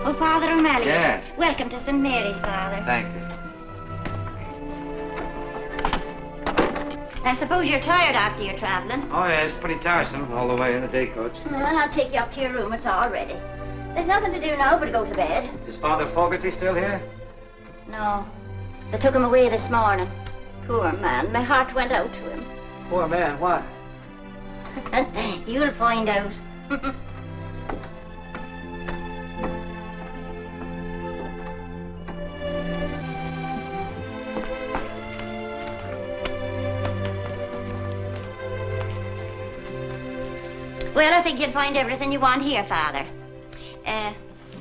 Oh, Father O'Malley. Yes. Welcome to St. Mary's, Father. Thank you. I suppose you're tired after your traveling. Oh, yeah, it's pretty tiresome all the way in the day coach. Well, I'll take you up to your room. It's all ready. There's nothing to do now but go to bed. Is Father Fogarty still here? No. They took him away this morning. Poor man. My heart went out to him. Poor man, why? You'll find out. Well, I think you'll find everything you want here, Father.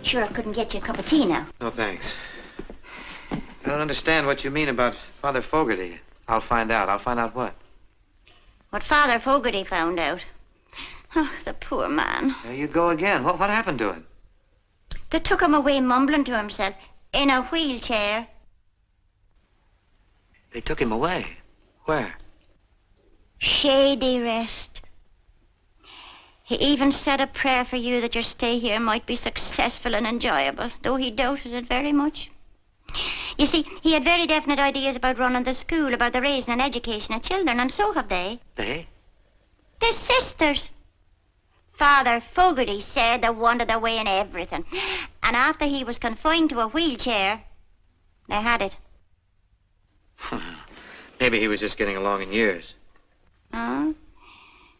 Sure I couldn't get you a cup of tea now. No, thanks. I don't understand what you mean about Father Fogarty. I'll find out. I'll find out what? What Father Fogarty found out. Oh, the poor man. There you go again. What happened to him? They took him away mumbling to himself in a wheelchair. They took him away? Where? Shady Rest. He even said a prayer for you that your stay here might be successful and enjoyable, though he doubted it very much. You see, he had very definite ideas about running the school, about the raising and education of children, and so have they. They? They're sisters. Father Fogarty said they wanted their way in everything. And after he was confined to a wheelchair, they had it. Maybe he was just getting along in years. Huh?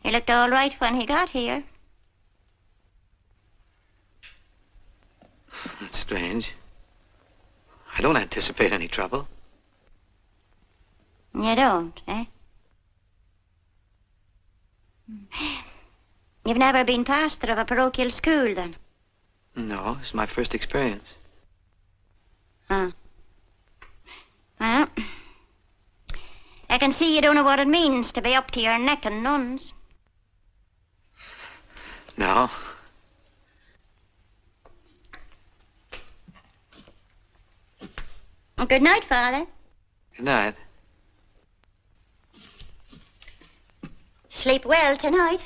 He looked all right when he got here. That's strange. I don't anticipate any trouble. You don't, eh? You've never been pastor of a parochial school, then? No, it's my first experience. Huh. Well, I can see you don't know what it means to be up to your neck in nuns. No. Well, good night, Father. Good night. Sleep well tonight.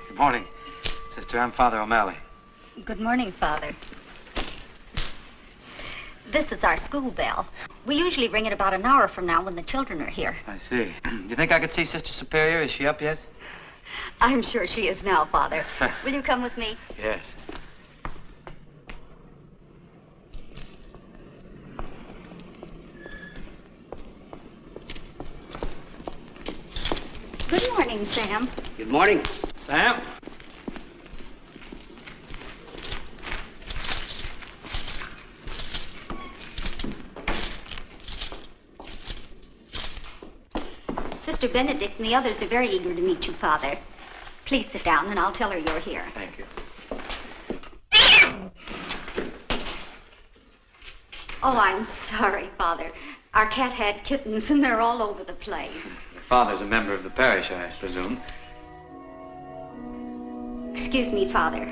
Good morning, Sister. I'm Father O'Malley. Good morning, Father. This is our school bell. We usually ring it about an hour from now when the children are here. I see. Do you think I could see Sister Superior? Is she up yet? I'm sure she is now, Father. Will you come with me? Yes. Good morning, Sam. Good morning. Sam? Sister Benedict and the others are very eager to meet you, Father. Please sit down and I'll tell her you're here. Thank you. Oh, I'm sorry, Father. Our cat had kittens and they're all over the place. Your father's a member of the parish, I presume. Excuse me, Father.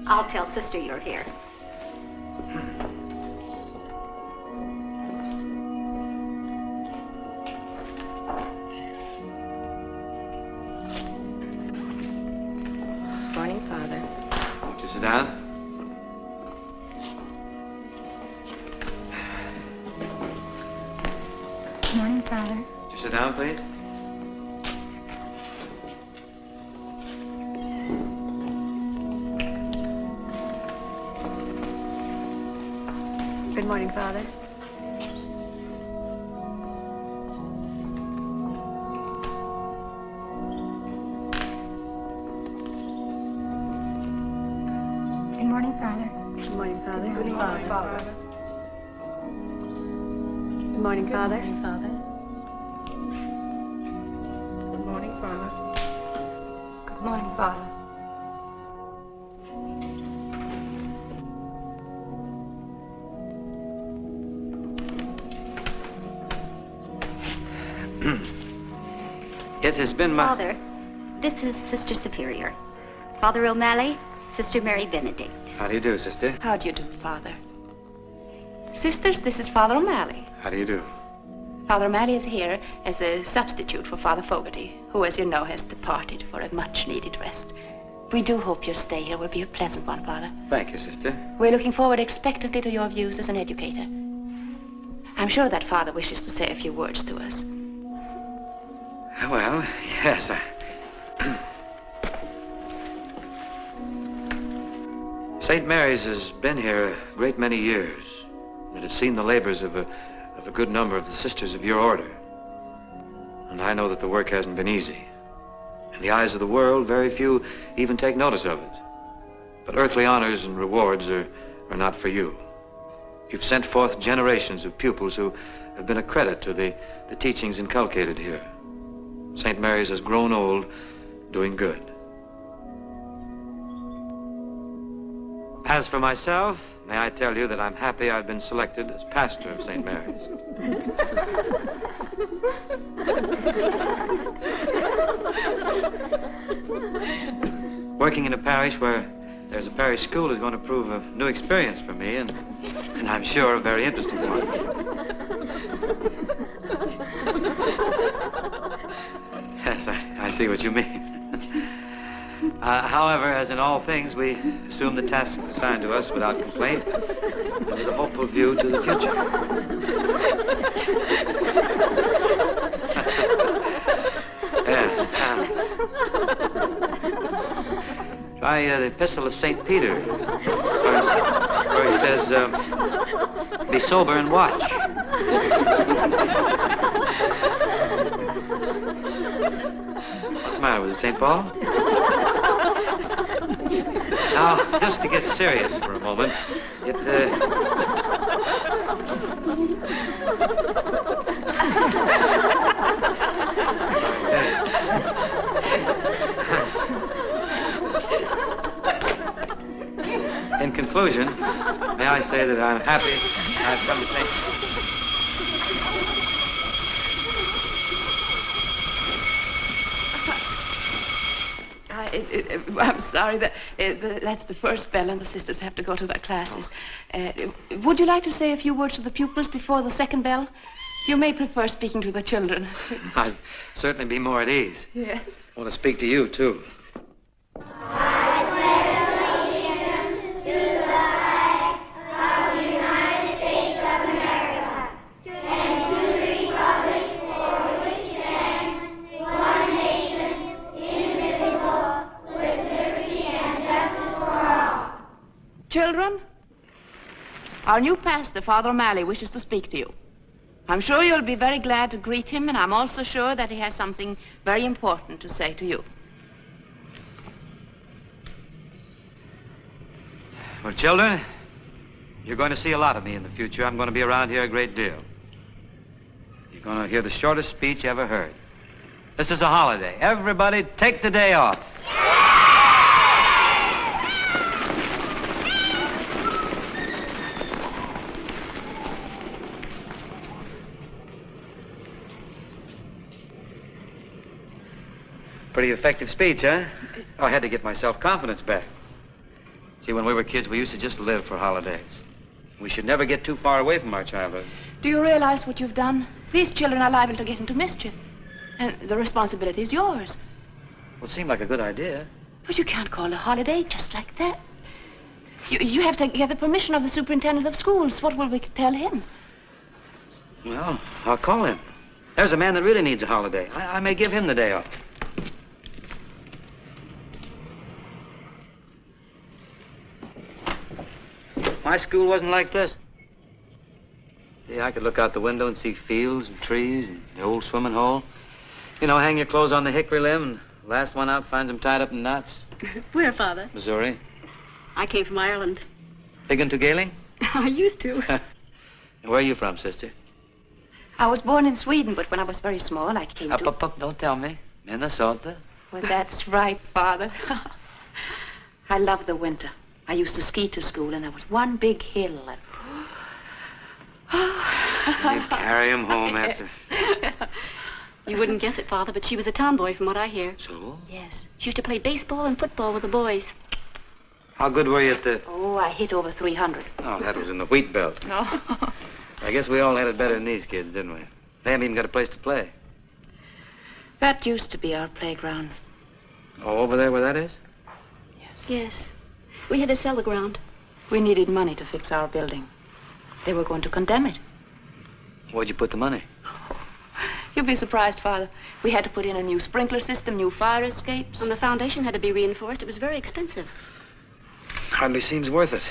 I'll tell Sister you're here. Morning, Father. Won't you sit down? Morning, Father. Won't you sit down, please? Good morning, Father. Good morning, Father. Good morning, Father. Good morning, Father. Good morning, Father. Good morning, Father. Good morning, Father. It has been my... Father, this is Sister Superior. Father O'Malley, Sister Mary Benedict. How do you do, sister? How do you do, Father? Sisters, this is Father O'Malley. How do you do? Father O'Malley is here as a substitute for Father Fogarty, who, as you know, has departed for a much-needed rest. We do hope your stay here will be a pleasant one, Father. Thank you, sister. We're looking forward expectantly to your views as an educator. I'm sure that Father wishes to say a few words to us. Well, yes. St. Mary's has been here a great many years. It has seen the labors of a good number of the sisters of your order. And I know that the work hasn't been easy. In the eyes of the world, very few even take notice of it. But earthly honors and rewards are not for you. You've sent forth generations of pupils who have been a credit to the teachings inculcated here. St. Mary's has grown old, doing good. As for myself, may I tell you that I'm happy I've been selected as pastor of St. Mary's. Working in a parish where there's a parish school is going to prove a new experience for me, and I'm sure a very interesting one. Yes, I see what you mean. However, as in all things, we assume the tasks assigned to us without complaint and with a hopeful view to the future. Yes. Try the Epistle of St. Peter, where he says, be sober and watch. What's the matter with it, St. Paul? Now, just to get serious for a moment, in conclusion, may I say that I'm happy I've come to St. I'm sorry, that's the first bell and the sisters have to go to their classes. Would you like to say a few words to the pupils before the second bell? You may prefer speaking to the children. I'd certainly be more at ease. Yes. I want to speak to you, too. Children, our new pastor, Father O'Malley, wishes to speak to you. I'm sure you'll be very glad to greet him, and I'm also sure that he has something very important to say to you. Well, children, you're going to see a lot of me in the future. I'm going to be around here a great deal. You're going to hear the shortest speech you ever heard. This is a holiday. Everybody take the day off. Pretty effective speech, huh? Oh, I had to get my self-confidence back. See, when we were kids, we used to just live for holidays. We should never get too far away from our childhood. Do you realize what you've done? These children are liable to get into mischief. And the responsibility is yours. Well, it seemed like a good idea. But you can't call a holiday just like that. You have to get the permission of the superintendent of schools. What will we tell him? Well, I'll call him. There's a man that really needs a holiday. I may give him the day off. My school wasn't like this. See, I could look out the window and see fields and trees and the old swimming hole. You know, hang your clothes on the hickory limb, and the last one out finds them tied up in knots. Where, Father? Missouri. I came from Ireland. Big into Gaelic? I used to. Where are you from, sister? I was born in Sweden, but when I was very small, I came to... Up, don't tell me. Minnesota. Well, that's right, Father. I love the winter. I used to ski to school, and there was one big hill, and... You'd carry him home after... You wouldn't guess it, Father, but she was a tomboy from what I hear. So? Yes. She used to play baseball and football with the boys. How good were you at the... Oh, I hit over 300. Oh, that was in the wheat belt. No. I guess we all had it better than these kids, didn't we? They haven't even got a place to play. That used to be our playground. Oh, over there where that is? Yes. We had to sell the ground. We needed money to fix our building. They were going to condemn it. Where'd you put the money? You'd be surprised, Father. We had to put in a new sprinkler system, new fire escapes. And the foundation had to be reinforced. It was very expensive. Hardly seems worth it.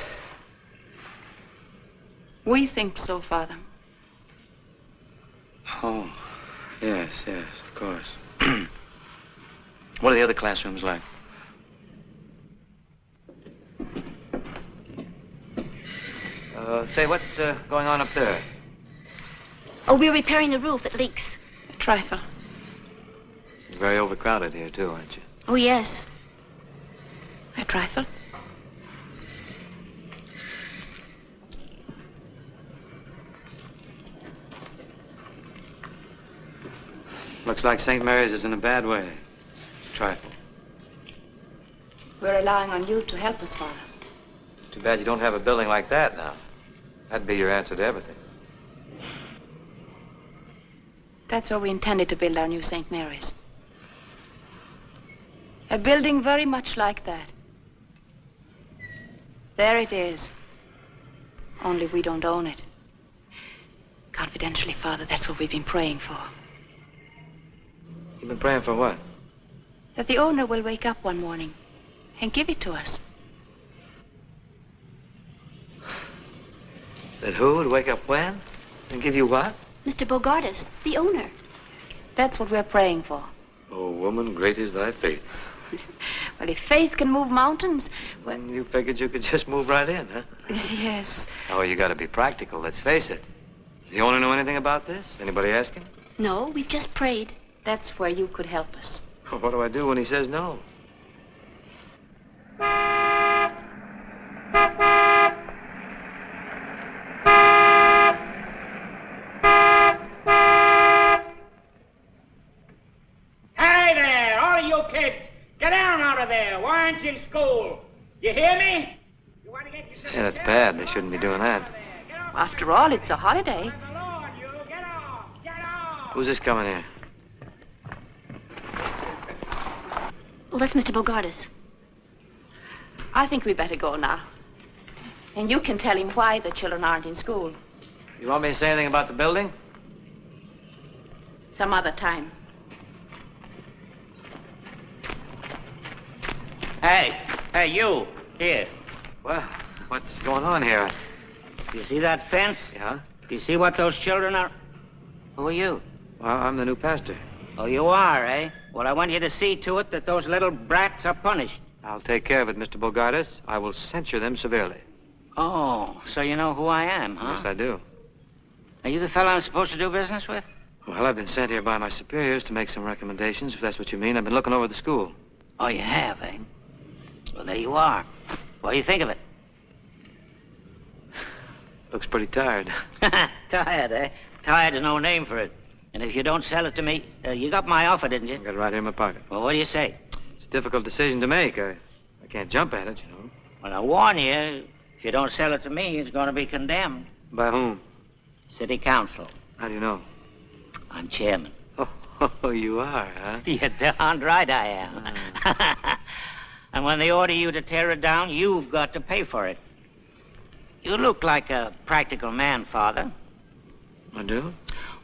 We think so, Father. Oh, yes, of course. What are the other classrooms like? Say, what's going on up there? Oh, we're repairing the roof. It leaks. A trifle. You're very overcrowded here, too, aren't you? Oh, yes. A trifle. Looks like St. Mary's is in a bad way. Trifle. We're relying on you to help us, Father. It's too bad you don't have a building like that now. That'd be your answer to everything. That's where we intended to build our new St. Mary's. A building very much like that. There it is. Only we don't own it. Confidentially, Father, that's what we've been praying for. You've been praying for what? That the owner will wake up one morning and give it to us. That who would wake up when? And give you what? Mr. Bogardus, the owner. That's what we're praying for. Oh, woman, great is thy faith. Well, if faith can move mountains, well... And you figured you could just move right in, huh? Yes. Oh, you gotta be practical, let's face it. Does the owner know anything about this? Anybody ask him? No, we've just prayed. That's where you could help us. What do I do when he says no? Hey there, all of you kids! Get down out of there! Why aren't you in school? You hear me? You want to get yourself... Yeah, that's bad. They shouldn't be doing that. After all, it's a holiday. Who's this coming here? Well, that's Mr. Bogardus. I think we better go now. And you can tell him why the children aren't in school. You want me to say anything about the building? Some other time. Hey, you, here. Well, what's going on here? You see that fence? Yeah? Do you see what those children are? Who are you? Well, I'm the new pastor. Oh, you are, eh? Well, I want you to see to it that those little brats are punished. I'll take care of it, Mr. Bogardus. I will censure them severely. Oh, so you know who I am, huh? Yes, I do. Are you the fellow I'm supposed to do business with? Well, I've been sent here by my superiors to make some recommendations, if that's what you mean. I've been looking over the school. Oh, you have, eh? Well, there you are. What do you think of it? Looks pretty tired. Tired, eh? Tired's no name for it. And if you don't sell it to me, you got my offer, didn't you? I got it right here in my pocket. Well, what do you say? It's a difficult decision to make. I can't jump at it, you know. Well, I warn you, if you don't sell it to me, it's going to be condemned. By whom? City Council. How do you know? I'm chairman. Oh, you are, huh? You're darned right I am. And when they order you to tear it down, you've got to pay for it. You look like a practical man, Father. I do?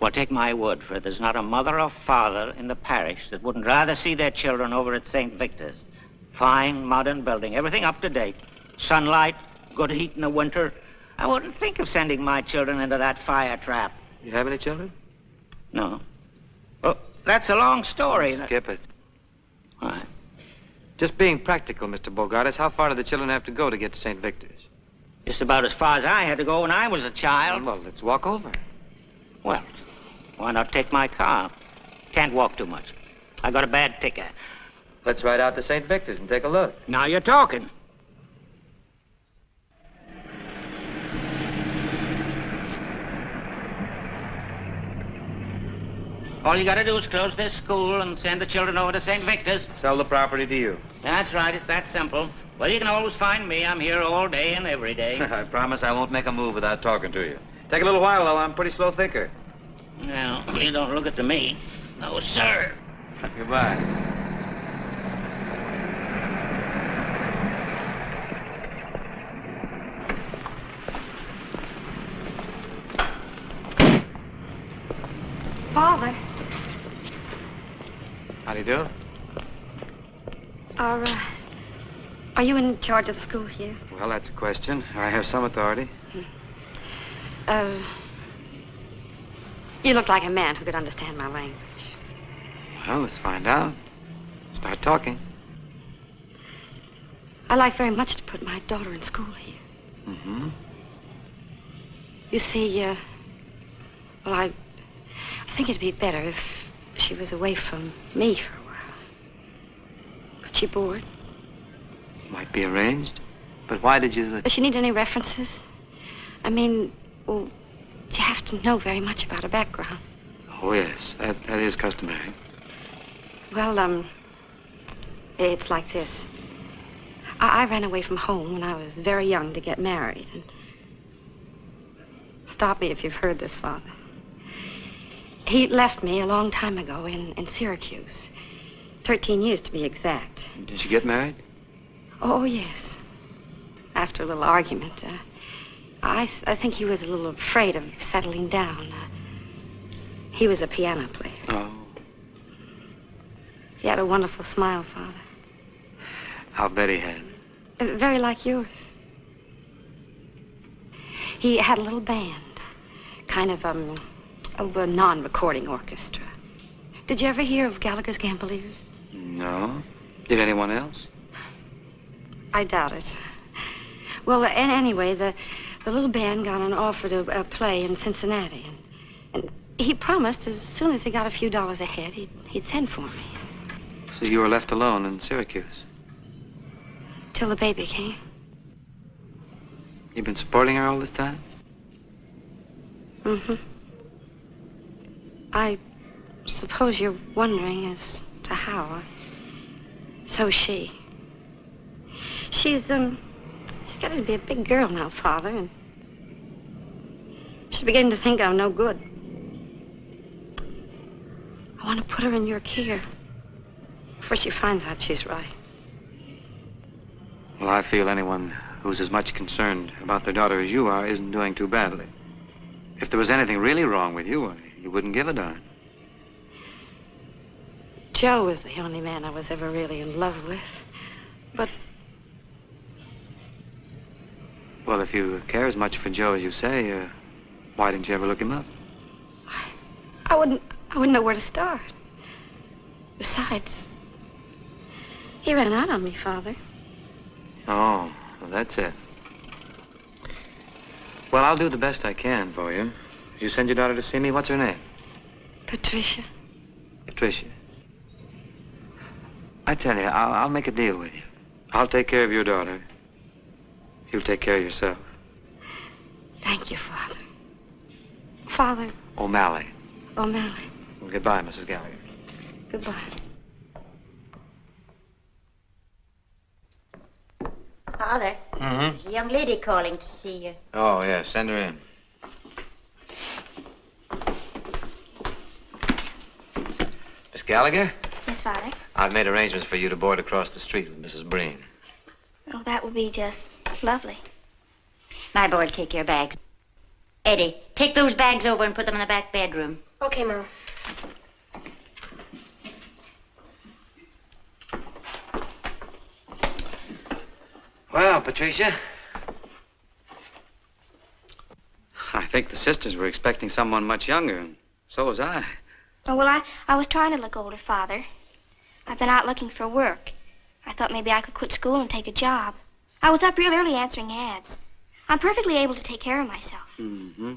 Well, take my word for it. There's not a mother or father in the parish that wouldn't rather see their children over at St. Victor's. Fine, modern building, everything up to date. Sunlight, good heat in the winter, I wouldn't think of sending my children into that fire trap. You have any children? No. Well, that's a long story. Skip it. Why? Just being practical, Mr. Bogartis, how far do the children have to go to get to St. Victor's? Just about as far as I had to go when I was a child. Well, let's walk over. Well, why not take my car? Can't walk too much. I got a bad ticker. Let's ride out to St. Victor's and take a look. Now you're talking. All you gotta do is close this school and send the children over to St. Victor's. Sell the property to you. That's right, it's that simple. Well, you can always find me. I'm here all day and every day. I promise I won't make a move without talking to you. Take a little while, though. I'm a pretty slow thinker. Well, you don't look it to me. No, sir. Goodbye. Father, How do you do? are you in charge of the school here? Well, that's a question. I have some authority. You look like a man who could understand my language. Well, let's find out. Start talking. I like very much to put my daughter in school here. Mm-hmm. You see, well, I think it'd be better if she was away from me for a while. Could she board? Might be arranged. But why did you... Does she need any references? I mean, well, you have to know very much about her background. Oh, yes. That is customary. Well, it's like this. I ran away from home when I was very young to get married. And stop me if you've heard this, Father. He left me a long time ago in Syracuse. 13 years to be exact. Did she get married? Oh, yes. After a little argument. I think he was a little afraid of settling down. He was a piano player. Oh. He had a wonderful smile, Father. I'll bet he had. Very like yours. He had a little band. Kind of, a non-recording orchestra. Did you ever hear of Gallagher's Gamboliers? No. Did anyone else? I doubt it. Well, anyway, the little band got an offer to play in Cincinnati. And he promised as soon as he got a few dollars ahead, he'd send for me. So you were left alone in Syracuse? Till the baby came. You've been supporting her all this time? Mm-hmm. I suppose you're wondering as to how. So is she. She's getting to be a big girl now, Father, and she's beginning to think I'm no good. I want to put her in your care before she finds out she's right. Well, I feel anyone who's as much concerned about their daughter as you are isn't doing too badly. If there was anything really wrong with you, you wouldn't give a darn. Joe was the only man I was ever really in love with. But Well, if you care as much for Joe as you say, why didn't you ever look him up? I wouldn't know where to start. Besides, he ran out on me, Father. Oh, well, that's it. Well, I'll do the best I can for you. You send your daughter to see me. What's her name? Patricia. Patricia. I tell you, I'll make a deal with you. I'll take care of your daughter. You take care of yourself. Thank you, Father. Father O'Malley. O'Malley. Well, goodbye, Mrs. Gallagher. Goodbye. Father, Mm-hmm. there's a young lady calling to see you. Oh, yeah, send her in. Miss Gallagher, Yes, Father. I've made arrangements for you to board across the street with Mrs. Breen. Oh, that would be just lovely. My boy, take your bags. Eddie, take those bags over and put them in the back bedroom. Okay, Mom. Well, Patricia. think the sisters were expecting someone much younger, and so was I. Oh, well, I was trying to look older, Father. I've been out looking for work. I thought maybe I could quit school and take a job. I was up real early answering ads. I'm perfectly able to take care of myself. Mm-hmm.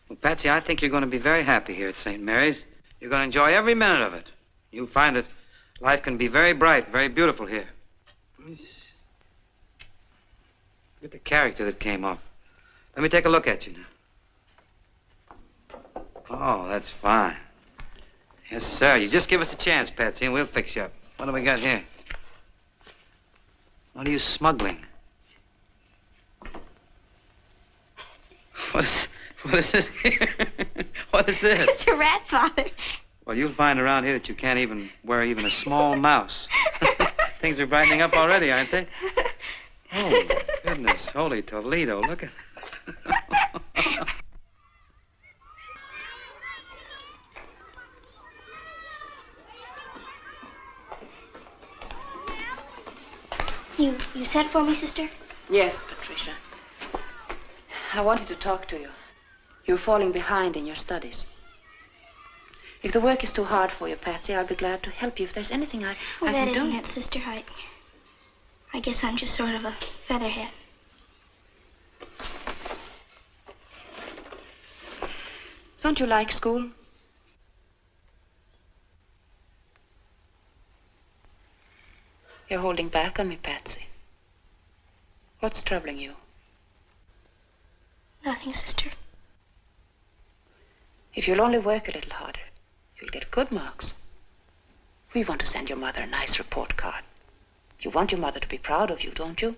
Well, Patsy, I think you're going to be very happy here at St. Mary's. You're going to enjoy every minute of it. You'll find that life can be very bright, very beautiful here. Look at the character that came off. Let me take a look at you now. Oh, that's fine. Yes, sir. You just give us a chance, Patsy, and we'll fix you up. What do we got here? What are you smuggling? What is this here? What is this? It's a rat, Father. Well, you'll find around here that you can't even wear even a small mouse. Things are brightening up already, aren't they? Oh, goodness. Holy Toledo. Look at that. You sent for me, sister? Yes, Patricia. I wanted to talk to you. You're falling behind in your studies. If the work is too hard for you, Patsy, I'll be glad to help you if there's anything I Well, can that do. isn't it, sister. I guess I'm just sort of a featherhead. Don't you like school? You're holding back on me, Patsy. What's troubling you? Nothing, sister. If you'll only work a little harder, you'll get good marks. We want to send your mother a nice report card. You want your mother to be proud of you, don't you?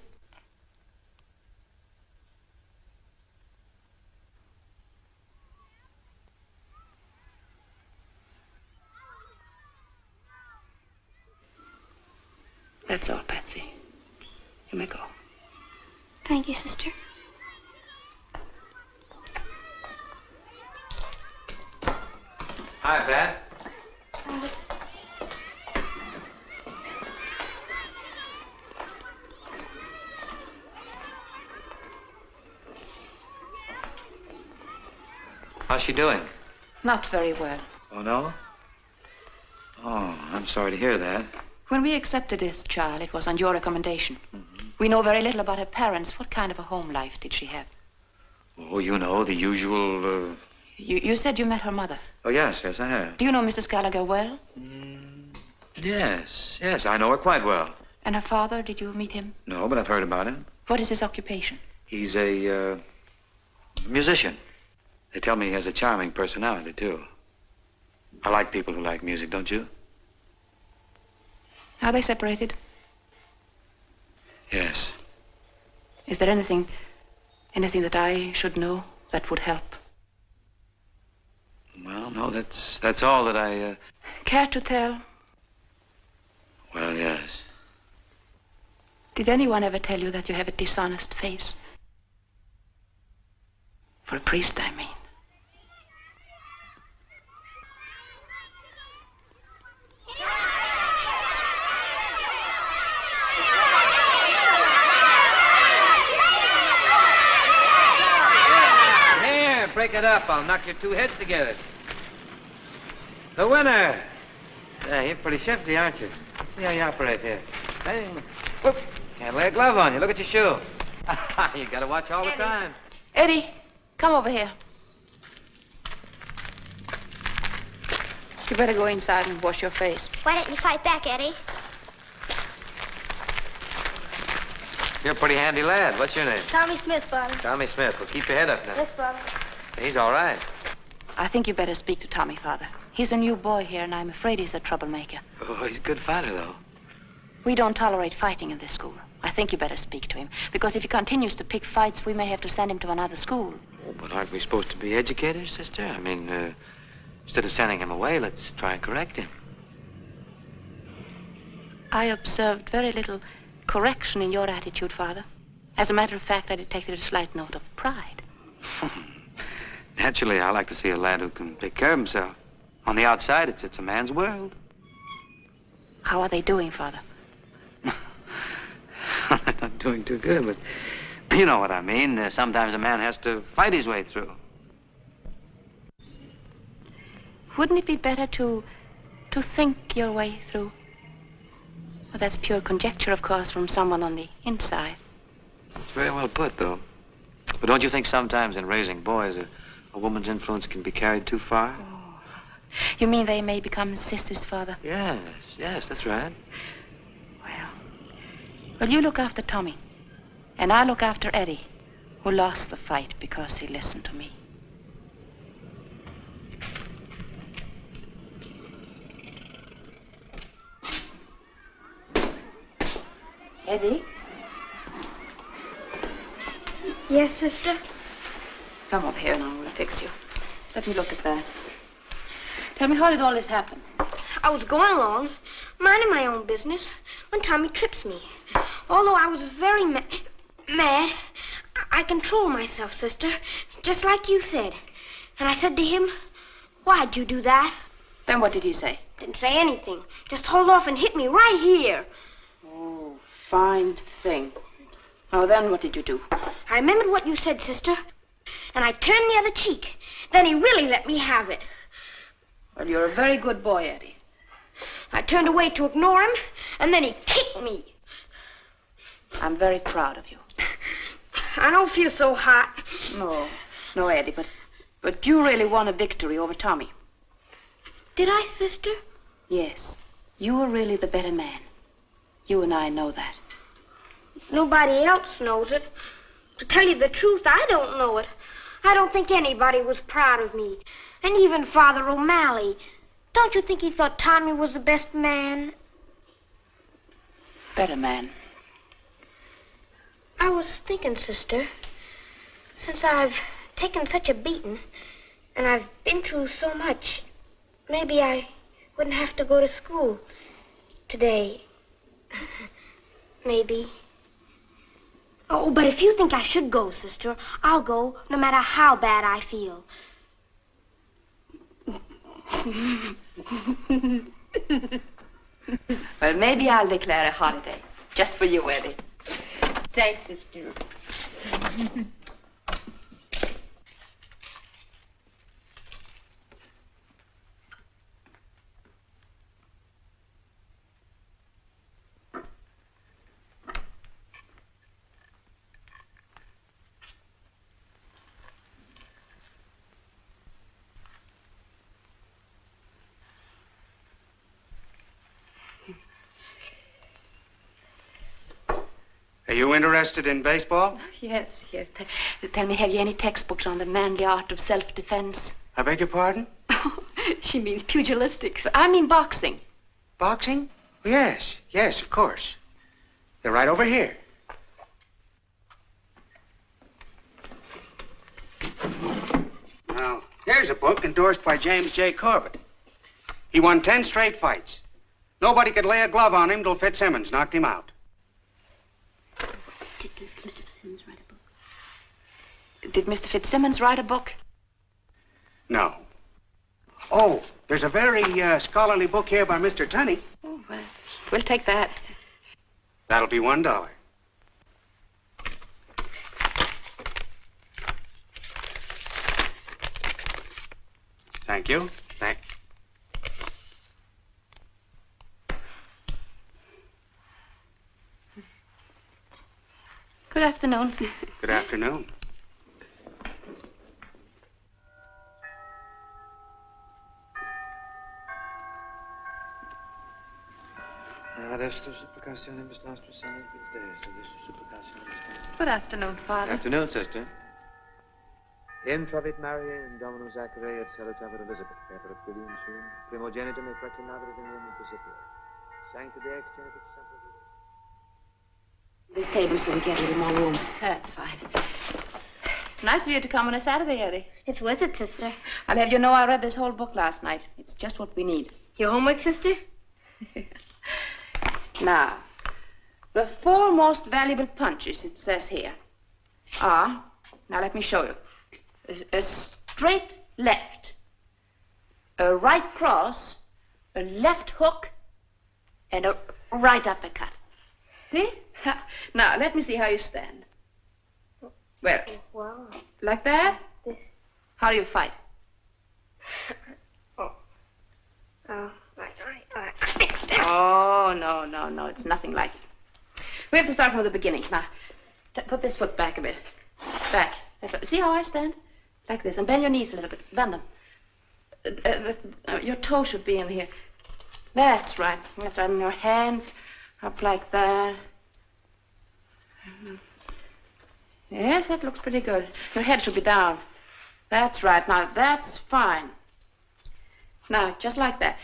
That's all, Patsy. You may go. Thank you, sister. Hi, Pat. How's she doing? Not very well. Oh, no? Oh, I'm sorry to hear that. When we accepted this child, it was on your recommendation. We know very little about her parents. What kind of a home life did she have? Oh, you know, the usual, You said you met her mother. Oh, yes, I have. Do you know Mrs. Gallagher well? Yes, I know her quite well. And her father, did you meet him? No, but I've heard about him. What is his occupation? He's a, musician. They tell me he has a charming personality, too. I like people who like music, don't you? Are they separated? Yes. Is there anything that I should know that would help? Well, no, that's all that I, Care to tell? Well, yes. Did anyone ever tell you that you have a dishonest face? For a priest, I mean. Here, break it up. I'll knock your two heads together. The winner. Yeah, you're pretty shifty, aren't you? Let's see how you operate here. Hey, whoop. Can't lay a glove on you. Look at your shoe. You gotta watch all the time. Eddie, come over here. You better go inside and wash your face. Why don't you fight back, Eddie? You're a pretty handy lad. What's your name? Tommy Smith, Father. Tommy Smith. Well, keep your head up now. Yes, Father. He's all right. I think you better speak to Tommy, Father. He's a new boy here, and I'm afraid he's a troublemaker. Oh, he's a good fighter, though. We don't tolerate fighting in this school. I think you better speak to him, because if he continues to pick fights, we may have to send him to another school. Oh, but aren't we supposed to be educators, sister? I mean, instead of sending him away, let's try and correct him. I observed very little correction in your attitude, Father. As a matter of fact, I detected a slight note of pride. Naturally, I like to see a lad who can take care of himself. On the outside, it's a man's world. How are they doing, Father? Not doing too good, but You know what I mean. Sometimes a man has to fight his way through. Wouldn't it be better to think your way through? Well, that's pure conjecture, of course, from someone on the inside. It's very well put, though. But don't you think sometimes in raising boys, a woman's influence can be carried too far? Oh. You mean they may become sisters, Father? Yes, that's right. Well, you look after Tommy. And I look after Eddie, who lost the fight because he listened to me. Eddie? Yes, sister? Come up here and I will fix you. Let me look at that. Tell me, how did all this happen? I was going along, minding my own business, when Tommy trips me. Although I was very mad, I control myself, sister, just like you said. And I said to him, "Why'd you do that?" Then what did he say? Didn't say anything. Just hold off and hit me right here. Oh, fine thing. Now then, what did you do? I remembered what you said, sister, and I turned the other cheek. Then he really let me have it. Well, you're a very good boy, Eddie. I turned away to ignore him, and then he kicked me. I'm very proud of you. I don't feel so hot. No, Eddie, but you really won a victory over Tommy. Did I, sister? Yes, you were really the better man. You and I know that. Nobody else knows it. To tell you the truth, I don't know it. I don't think anybody was proud of me. And even Father O'Malley. Don't you think he thought Tommy was the best man? Better man. I was thinking, sister, since I've taken such a beating, and I've been through so much, maybe I wouldn't have to go to school today. Maybe. Oh, but if you think I should go, sister, I'll go no matter how bad I feel. Well, maybe I'll declare a holiday, just for you, Eddie. Thanks, sister. Are you interested in baseball? Yes. Tell me, have you any textbooks on the manly art of self-defense? I beg your pardon? She means pugilistics. I mean boxing. Boxing? Yes, of course. They're right over here. Now, here's a book endorsed by James J. Corbett. He won 10 straight fights. Nobody could lay a glove on him till Fitzsimmons knocked him out. Did Mr. Fitzsimmons write a book? No. Oh, there's a very scholarly book here by Mr. Tunney. Oh, well, we'll take that. That'll be $1. Thank you. Good afternoon. Good afternoon. Good afternoon, Father. Afternoon, sister. Intravit Maria in Domino Zachary et Salutabat Elizabeth, Pepper Filium Sum, Primogenitum et Fractionavis in Roman Principio. Sancta de Ex Genitus Semper Vitae. This table so we get a little more room. That's fine. It's nice of you to come on a Saturday, Eddie. It's worth it, sister. I'll have you know I read this whole book last night. It's just what we need. Your homework, sister? Now, the 4 most valuable punches, it says here, are, now let me show you, a straight left, a right cross, a left hook, and a right uppercut. See? Now, let me see how you stand. Well, like that? How do you fight? Oh, no. It's nothing like it. We have to start from the beginning. Now, put this foot back a bit. Back. See how I stand? Like this. And bend your knees a little bit. Bend them. Your toe should be in here. That's right. That's right. And your hands up like that. Yes, that looks pretty good. Your head should be down. That's right. Now, that's fine. Now, just like that.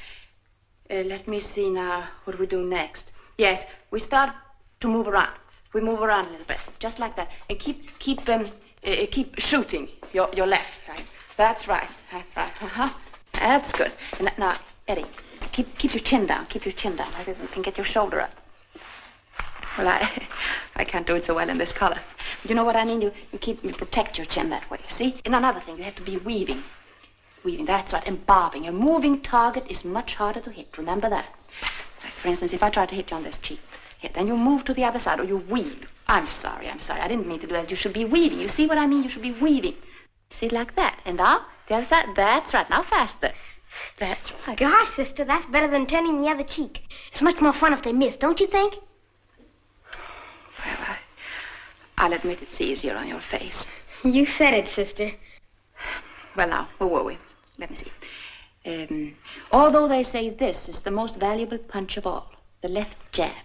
Let me see now. What do we do next? Yes, we start to move around. We move around a little bit, just like that, and keep shooting your left. Right? That's right. That's right. That's good. And now, Eddie, keep your chin down. Keep your chin down like this, and get your shoulder up. Well, I can't do it so well in this color. But you know what I mean? You protect your chin that way. See? And another thing, you have to be weaving. Weaving, that's right, and bobbing. A moving target is much harder to hit. Remember that. Like, for instance, if I try to hit you on this cheek, here, then you move to the other side, or you weave. I'm sorry. I didn't mean to do that. You should be weaving. You see what I mean? You should be weaving. See, like that. And now, the other side. That's right. Now faster. That's right. Gosh, sister, that's better than turning the other cheek. It's much more fun if they miss, don't you think? Well, I'll admit it's easier on your face. You said it, sister. Well, now, where were we? Let me see. Although they say this is the most valuable punch of all, the left jab,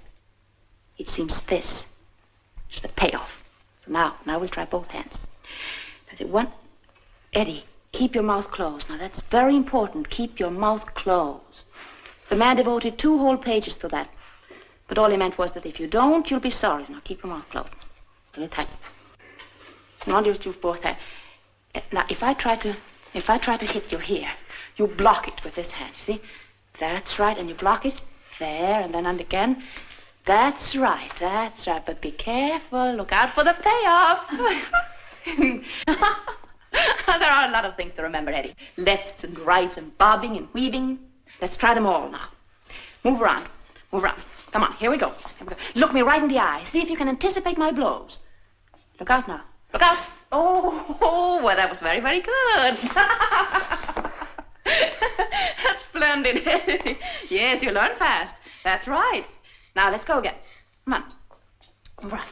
it seems this is the payoff. So now we'll try both hands. I say one. Eddie, keep your mouth closed. Now, that's very important. Keep your mouth closed. The man devoted 2 whole pages to that. But all he meant was that if you don't, you'll be sorry. Now, keep your mouth closed. Very tight. Now, you do both hands. Now, if I try to hit you here, you block it with this hand, you see? That's right, and you block it there, and then again. That's right. But be careful. Look out for the payoff. There are a lot of things to remember, Eddie. Lefts and rights and bobbing and weaving. Let's try them all now. Move around. Come on, here we go. Look me right in the eye. See if you can anticipate my blows. Look out now. Look out. Oh, well, that was very, very good. That's splendid. Yes, you learn fast. That's right. Now, let's go again. Come on. Over.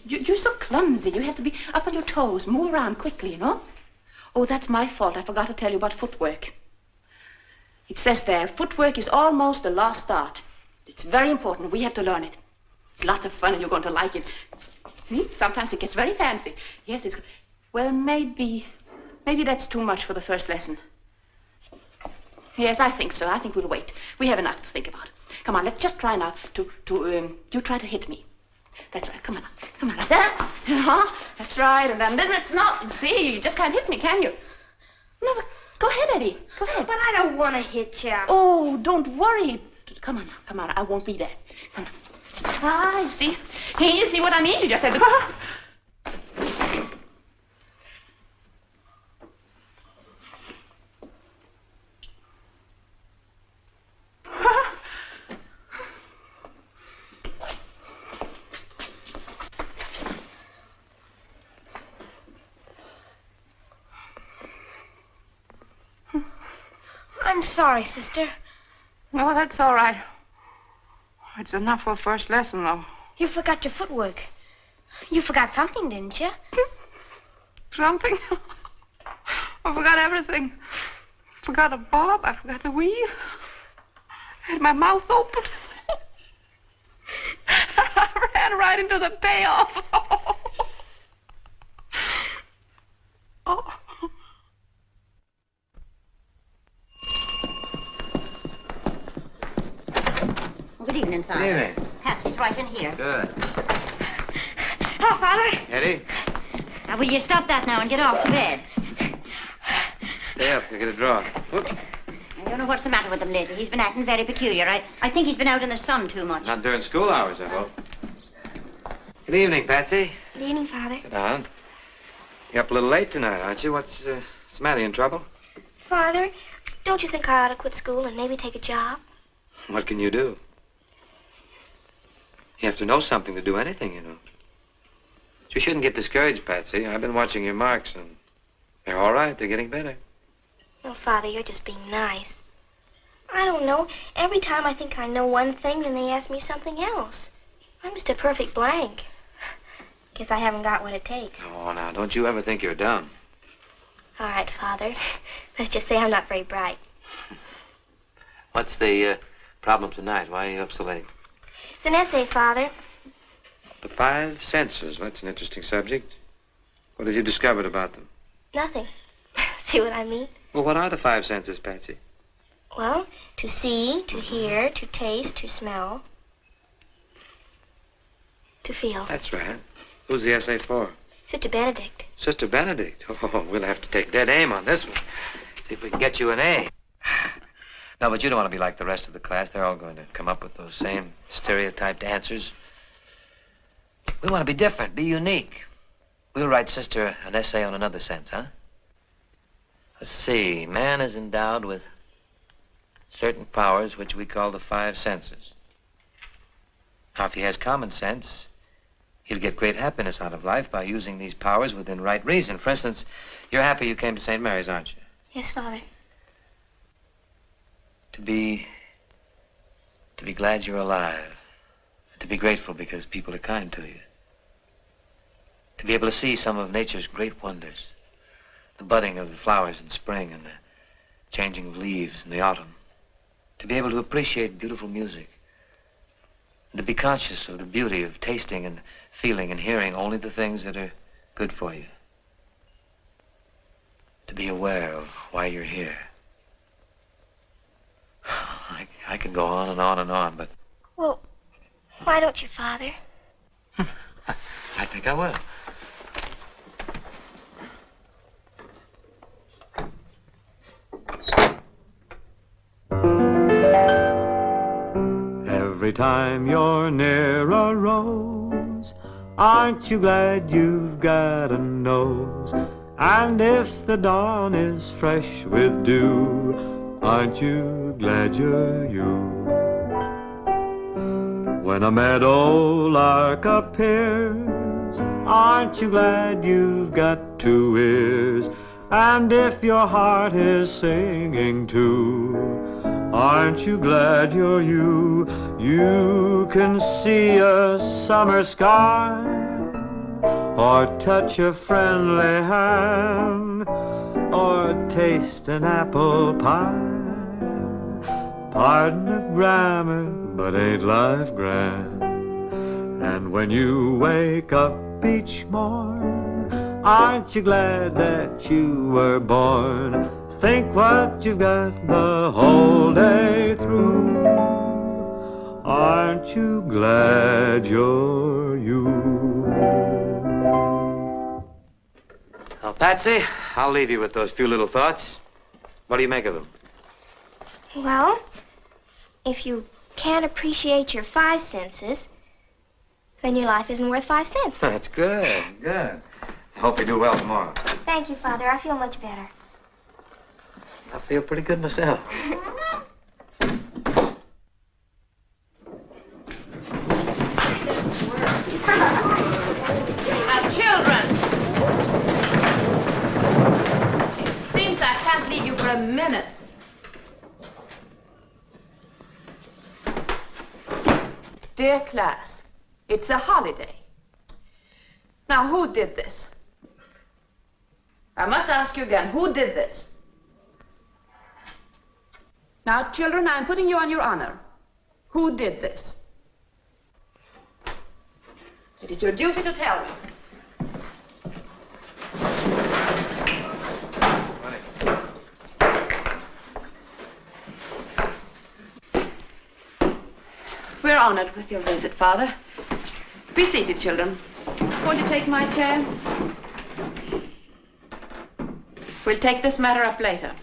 You're so clumsy. You have to be up on your toes. Move around quickly, you know? Oh, that's my fault. I forgot to tell you about footwork. It says there, footwork is almost a lost art. It's very important. We have to learn it. It's lots of fun, and you're going to like it. See? Sometimes it gets very fancy. Yes, it's good. Well, maybe that's too much for the first lesson. Yes, I think so. I think we'll wait. We have enough to think about. Come on, let's just try now you try to hit me. That's right. Come on. Like that. That's right. And then no, see, you just can't hit me, can you? No, but go ahead, Eddie. Go ahead. But I don't want to hit you. Oh, don't worry. Come on. I won't be there. Come on. You see? Hey, you see what I mean? You just have to... I'm sorry, sister. Oh, that's all right. It's enough for first lesson, though. You forgot your footwork. You forgot something, didn't you? Something? I forgot everything. I forgot to bob. I forgot to weave. I had my mouth open. I ran right into the payoff. Oh. Good evening, Father. Good evening. Patsy's right in here. Good. Hello, Father. Eddie, Now, will you stop that now and get off to bed? stay up. You get a draw. Whoop. I don't know what's the matter with him lately. He's been acting very peculiar. I think he's been out in the sun too much. Not during school hours, I hope. Good evening, Patsy. Good evening, Father. Sit down. You're up a little late tonight, aren't you? What's the matter? You in trouble? Father, don't you think I ought to quit school and maybe take a job? What can you do? You have to know something to do anything, you know. You shouldn't get discouraged, Patsy. I've been watching your marks, and they're all right. They're getting better. Oh, Father, you're just being nice. I don't know. Every time I think I know one thing, then they ask me something else. I'm just a perfect blank. Guess I haven't got what it takes. Oh, now, don't you ever think you're dumb. All right, Father. Let's just say I'm not very bright. What's the problem tonight? Why are you up so late? It's an essay, Father. The five senses. That's an interesting subject. What have you discovered about them? Nothing. See what I mean? Well, what are the five senses, Patsy? Well, to see, to hear, to taste, to smell, to feel. That's right. Who's the essay for? Sister Benedict. Sister Benedict. Oh, we'll have to take dead aim on this one. See if we can get you an A. No, but you don't want to be like the rest of the class. They're all going to come up with those same stereotyped answers. We want to be different, be unique. We'll write Sister an essay on another sense, huh? Let's see. Man is endowed with certain powers which we call the five senses. Now, if he has common sense, he'll get great happiness out of life by using these powers within right reason. For instance, you're happy you came to St. Mary's, aren't you? Yes, Father. To be glad you're alive. To be grateful because people are kind to you. To be able to see some of nature's great wonders. The budding of the flowers in spring and the changing of leaves in the autumn. To be able to appreciate beautiful music. And to be conscious of the beauty of tasting and feeling and hearing only the things that are good for you. To be aware of why you're here. I could go on and on and on, but... Well, why don't you, Father? I think I will. Every time you're near a rose, aren't you glad you've got a nose? And if the dawn is fresh with dew, aren't you glad you're you? When a meadow lark appears, aren't you glad you've got two ears? And if your heart is singing too, aren't you glad you're you? You can see a summer sky, or touch a friendly hand, or taste an apple pie. Pardon the grammar, but ain't life grand? And when you wake up each morn, aren't you glad that you were born? Think what you've got the whole day through. Aren't you glad you're you? Well, Patsy, I'll leave you with those few little thoughts. What do you make of them? Well, if you can't appreciate your five senses, then your life isn't worth 5 cents. That's good, good. I hope you do well tomorrow. Thank you, Father. I feel much better. I feel pretty good myself. Now, children. It seems I can't leave you for a minute. Dear class, it's a holiday. Now, who did this? I must ask you again, who did this? Now, children, I'm putting you on your honor. Who did this? It is your duty to tell me. We're honored with your visit, Father. Be seated, children. Won't you take my chair? We'll take this matter up later.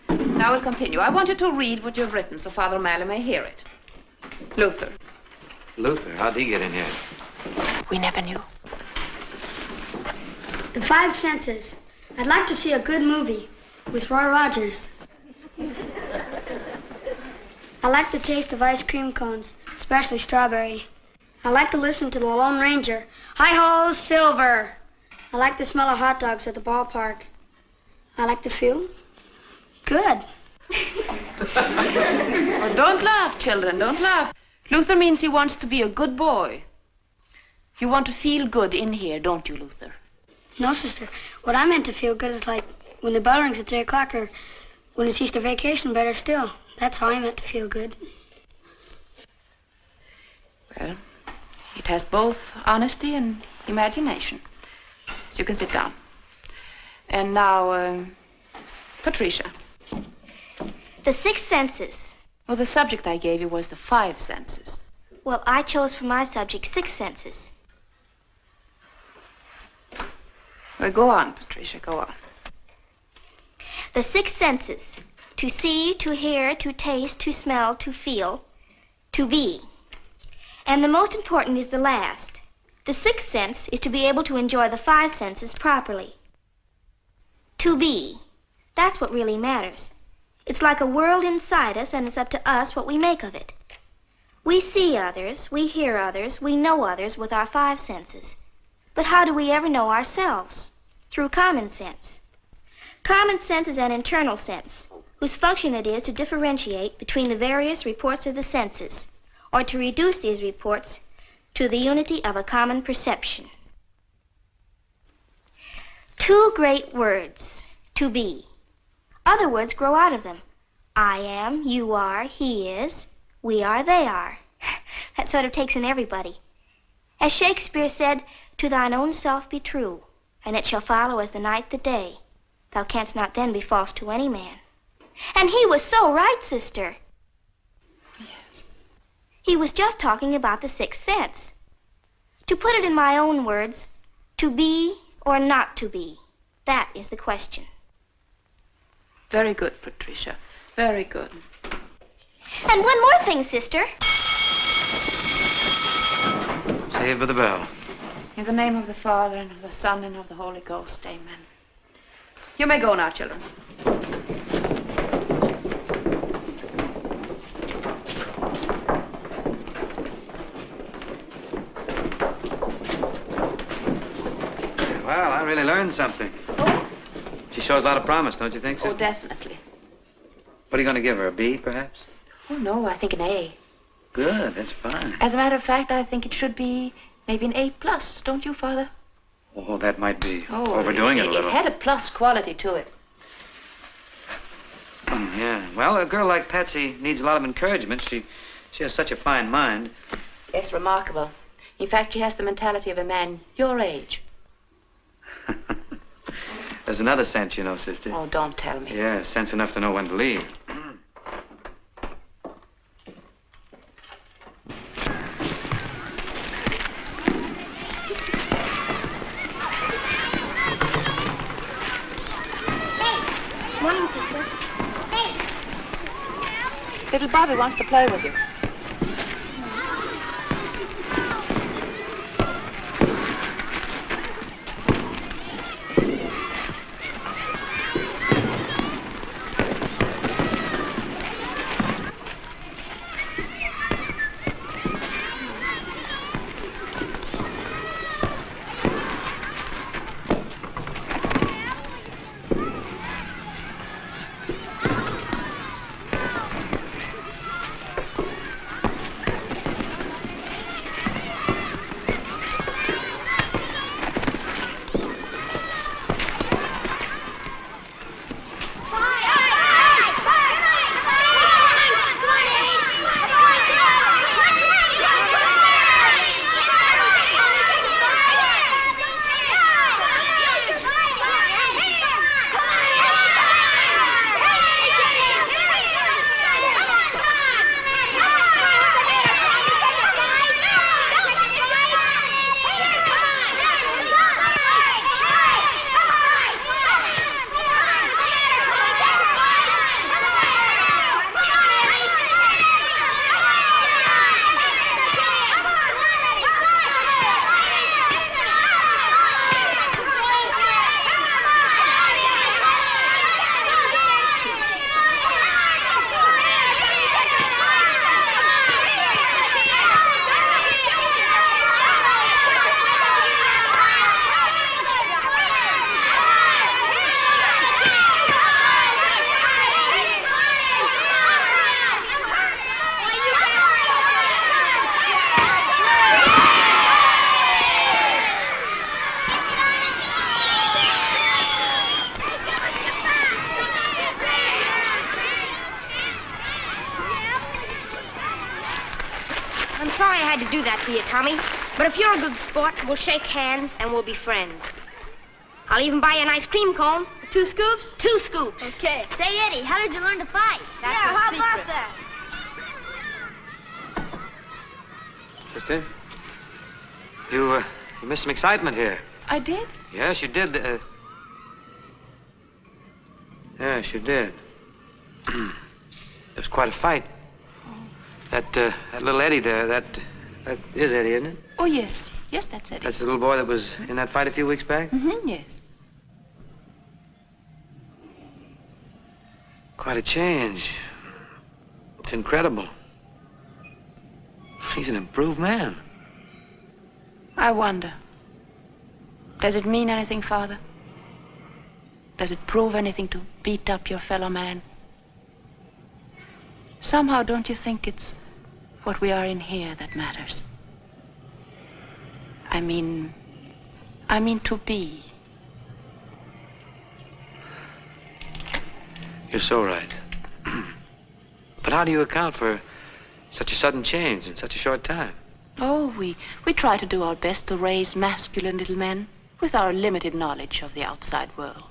Now we'll continue. I want you to read what you've written so Father O'Malley may hear it. Luther. Luther, how'd he get in here? We never knew. The five senses. I'd like to see a good movie with Roy Rogers. I like the taste of ice cream cones, especially strawberry. I like to listen to the Lone Ranger. Hi-ho, Silver. I like the smell of hot dogs at the ballpark. I like to feel good. Oh, don't laugh, children, don't laugh. Luther means he wants to be a good boy. You want to feel good in here, don't you, Luther? No, sister. What I meant to feel good is like when the bell rings at 3 o'clock or when it's Easter vacation, better still. That's how I meant to feel good. Well, it has both honesty and imagination. So you can sit down. And now, Patricia. The 6 senses. Well, the subject I gave you was the 5 senses. Well, I chose for my subject 6 senses. Well, go on, Patricia, go on. The 6 senses. To see, to hear, to taste, to smell, to feel, to be. And the most important is the last. The 6th sense is to be able to enjoy the 5 senses properly. To be. That's what really matters. It's like a world inside us, and it's up to us what we make of it. We see others, we hear others, we know others with our 5 senses. But how do we ever know ourselves? Through common sense. Common sense is an internal sense, whose function it is to differentiate between the various reports of the senses, or to reduce these reports to the unity of a common perception. 2 great words, to be. Other words grow out of them. I am, you are, he is, we are, they are. That sort of takes in everybody. As Shakespeare said, to thine own self be true, and it shall follow as the night the day. Thou canst not then be false to any man. And he was so right, sister. Yes. He was just talking about the 6th sense. To put it in my own words, to be or not to be, that is the question. Very good, Patricia. Very good. And one more thing, sister. Saved by the bell. In the name of the Father, and of the Son, and of the Holy Ghost, amen. You may go now, children. Well, I really learned something. She shows a lot of promise, don't you think, sister? Oh, definitely. What are you going to give her, a B, perhaps? Oh, no, I think an A. Good, that's fine. As a matter of fact, I think it should be maybe an A+, don't you, Father? Oh, that might be overdoing it a little. It had a plus quality to it. Yeah. Well, a girl like Patsy needs a lot of encouragement. She has such a fine mind. Yes, remarkable. In fact, she has the mentality of a man your age. There's another sense, you know, sister. Oh, don't tell me. Yeah, sense enough to know when to leave. Morning, sister. Little Bobby wants to play with you. for you, Tommy. But if you're a good sport, we'll shake hands and we'll be friends. I'll even buy you an ice cream cone. 2 scoops? 2 scoops. Okay. Say, Eddie, how did you learn to fight? Yeah, how about that? Sister, you missed some excitement here. I did? Yes, you did. Yes, you did. It was quite a fight. That little Eddie there, that is Eddie, isn't it? Oh, yes. Yes, that's Eddie. That's the little boy that was in that fight a few weeks back? Mm-hmm, yes. Quite a change. It's incredible. He's an improved man. I wonder. Does it mean anything, Father? Does it prove anything to beat up your fellow man? Somehow, don't you think it's what we are in here that matters? I mean to be. You're so right. But how do you account for such a sudden change in such a short time? Oh, we try to do our best to raise masculine little men with our limited knowledge of the outside world.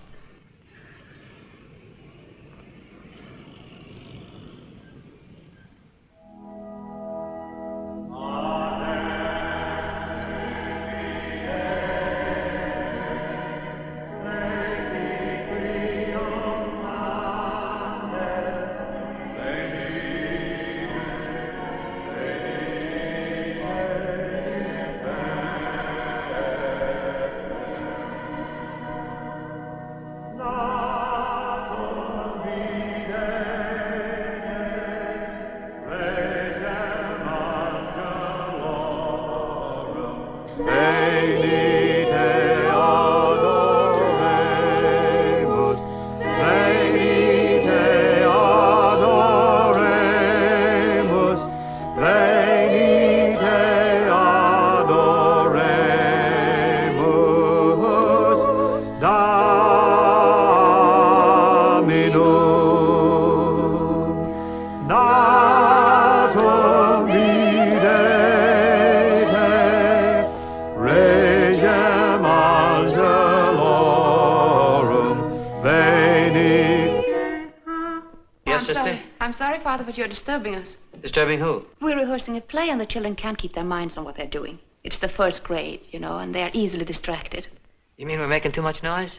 I'm sorry, Father, but you're disturbing us. Disturbing who? We're rehearsing a play, and the children can't keep their minds on what they're doing. It's the first grade, you know, and they're easily distracted. You mean we're making too much noise?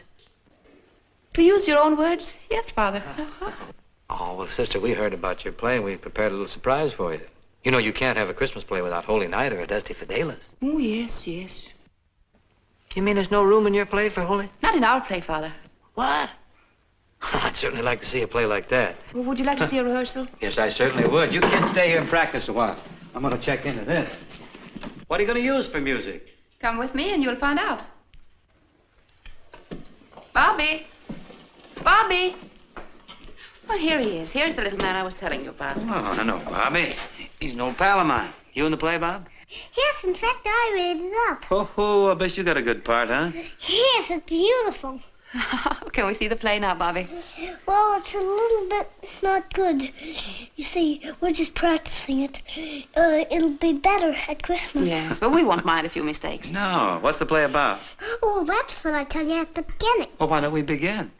To use your own words, yes, Father. Oh, well, sister, we heard about your play, and we prepared a little surprise for you. You know, you can't have a Christmas play without Holy Night or a Dusty Fidelis. Oh, yes, yes. You mean there's no room in your play for Holy? Not in our play, Father. What? I'd certainly like to see a play like that. Well, would you like to see a rehearsal? Yes, I certainly would. You kids stay here and practice a while. I'm going to check into this. What are you going to use for music? Come with me and you'll find out. Bobby! Bobby! Well, here he is. Here's the little man I was telling you about. Oh, I know, Bobby. He's an old pal of mine. You in the play, Bob? Yes, in fact, I read it up. Oh, I bet you got a good part, huh? Yes, it's beautiful. Can we see the play now, Bobby? Well, it's a little bit not good. You see, we're just practicing it. It'll be better at Christmas. Yes, but we won't mind a few mistakes. No. What's the play about? Oh, that's what I tell you at the beginning. Well, why don't we begin?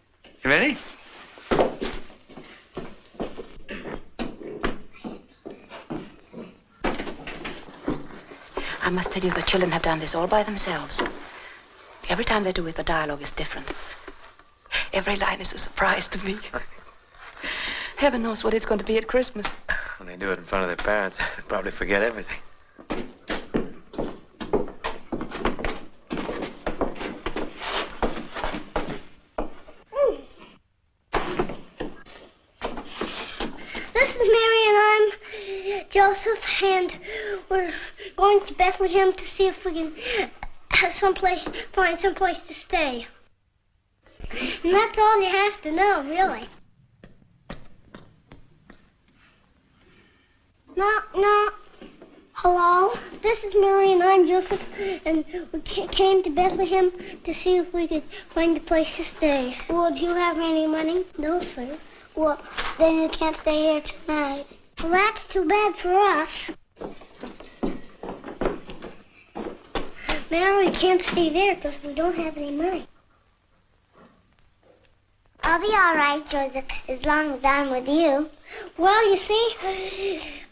You ready? I must tell you, the children have done this all by themselves. Every time they do it, the dialogue is different. Every line is a surprise to me. Heaven knows what it's going to be at Christmas. When they do it in front of their parents, they probably forget everything. This is Mary and I'm Joseph, and we're going to Bethlehem to see if we can find someplace to stay. And that's all you have to know, really. Knock. Hello? This is Mary and I'm Joseph, and we came to Bethlehem to see if we could find a place to stay. Well, do you have any money? No, sir. Well, then you can't stay here tonight. Well, that's too bad for us. Mary can't stay there because we don't have any money. I'll be all right, Joseph, as long as I'm with you. Well, you see,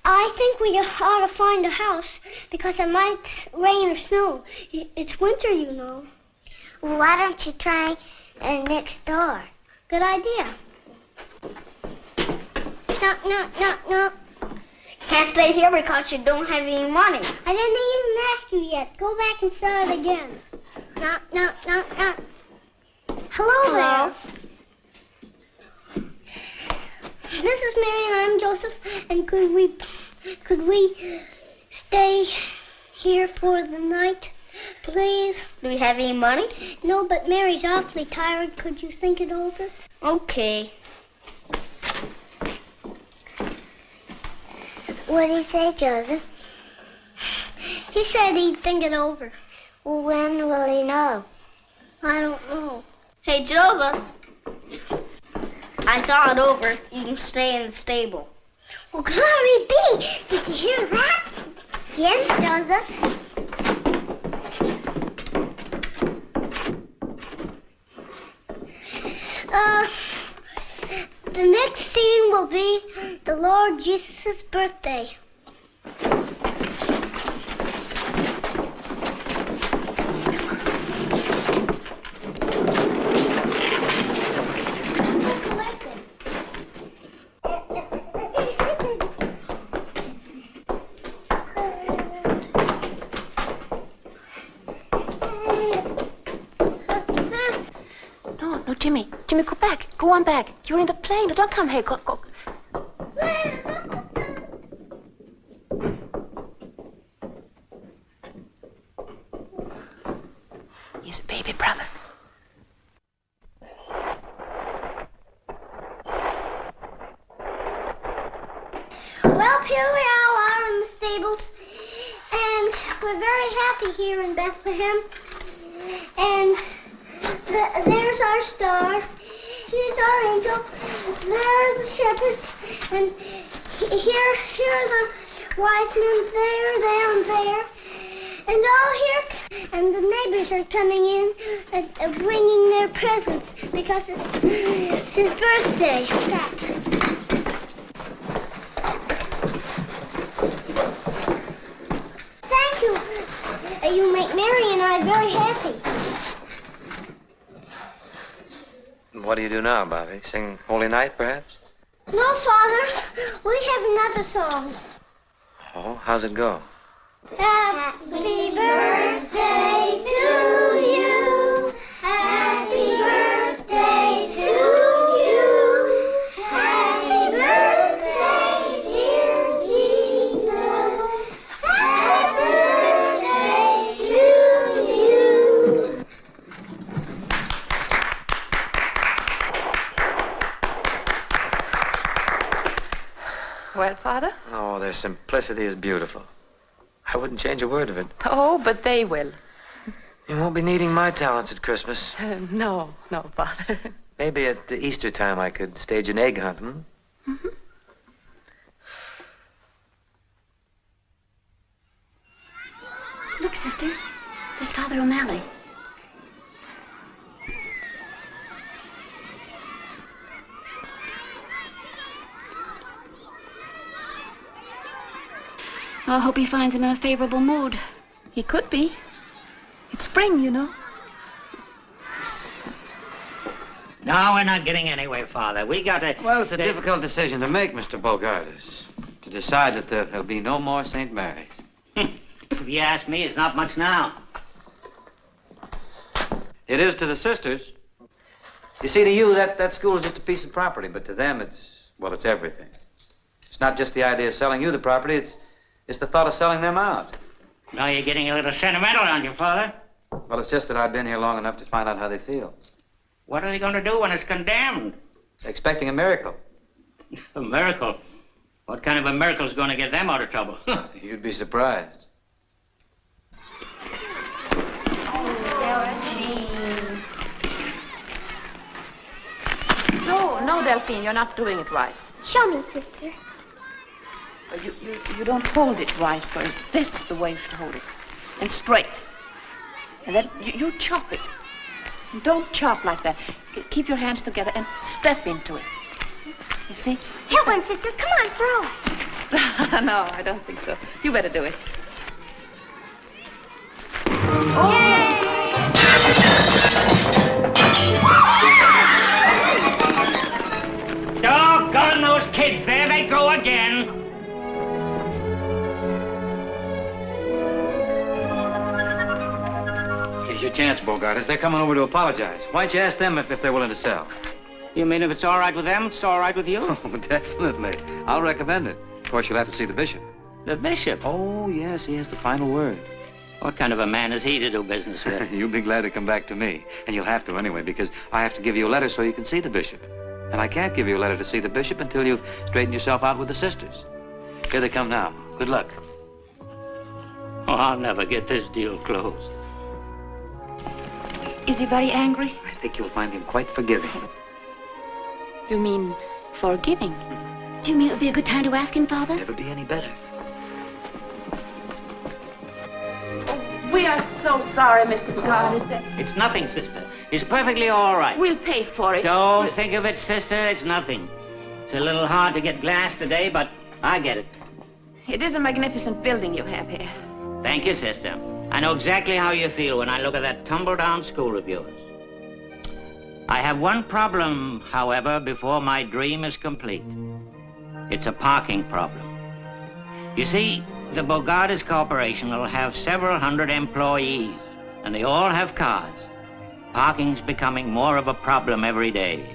I think we ought to find a house because it might rain or snow. It's winter, you know. Well, why don't you try next door? Good idea. No. Can't stay here because you don't have any money. I didn't even ask you yet. Go back and start again. No. Hello there. This is Mary and I'm Joseph. And could we stay here for the night, please? Do we have any money? No, but Mary's awfully tired. Could you think it over? Okay. What did he say, Joseph? He said he'd think it over. Well, when will he know? I don't know. Hey, Joseph. I thought it over. You can stay in the stable. Well, glory be! Did you hear that? Yes, Joseph. The next scene will be the Lord Jesus' birthday. No, Jimmy, go back. Go on back. You're in the plane. Don't come here. Go. He's a baby brother. Well, here we all are in the stables, and we're very happy here in Bethlehem. And there's our star. Here's our angel. There are the shepherds. And here are the wise men there, and there. And all here. And the neighbors are coming in bringing their presents because it's his birthday. Thank you. You make Mary and I very happy. What do you do now, Bobby? Sing Holy Night, perhaps? No, Father. We have another song. Oh, how's it go? Happy birthday to you. Happy birthday to you. Happy birthday, dear Jesus. Happy birthday to you. Well, Father? Oh, their simplicity is beautiful. I wouldn't change a word of it. Oh, but they will. You won't be needing my talents at Christmas. No, Father. Maybe at the Easter time I could stage an egg hunt, Mm-hmm. Look, sister. There's Father O'Malley. I hope he finds him in a favorable mood. He could be. It's spring, you know. No, we're not getting anywhere, Father. We got to... Well, it's a difficult decision to make, Mr. Bogartis. To decide that there'll be no more St. Mary's. If you ask me, it's not much now. It is to the sisters. You see, to you, that school is just a piece of property, but to them, it's everything. It's not just the idea of selling you the property, it's the thought of selling them out. Now you're getting a little sentimental, aren't you, Father? Well, it's just that I've been here long enough to find out how they feel. What are they going to do when it's condemned? Expecting a miracle. A miracle? What kind of a miracle is going to get them out of trouble? You'd be surprised. No, Delphine, you're not doing it right. Show me, sister. You don't hold it right first. This is the way to hold it. And straight. And then you chop it. Don't chop like that. Keep your hands together and step into it. You see? Hit one, sister. Come on, throw it. No, I don't think so. You better do it. Doggone those kids. There they go again. Here's your chance, Bogartis. They're coming over to apologize. Why'd you ask them if they're willing to sell? You mean if it's all right with them, it's all right with you? Oh, definitely. I'll recommend it. Of course, you'll have to see the bishop. The bishop? Oh, yes, he has the final word. What kind of a man is he to do business with? You'll be glad to come back to me. And you'll have to anyway, because I have to give you a letter so you can see the bishop. And I can't give you a letter to see the bishop until you've straightened yourself out with the sisters. Here they come now. Good luck. Oh, I'll never get this deal closed. Is he very angry? I think you'll find him quite forgiving. You mean forgiving? Do you mean it would be a good time to ask him, Father? Never be any better. We are so sorry, Mr. Bogartis. It's nothing, sister. It's perfectly all right. We'll pay for it. Don't think of it, sister. It's nothing. It's a little hard to get glass today, but I get it. It is a magnificent building you have here. Thank you, sister. I know exactly how you feel when I look at that tumble-down school of yours. I have one problem, however, before my dream is complete. It's a parking problem. You see, the Bogartis Corporation will have several hundred employees, and they all have cars. Parking's becoming more of a problem every day.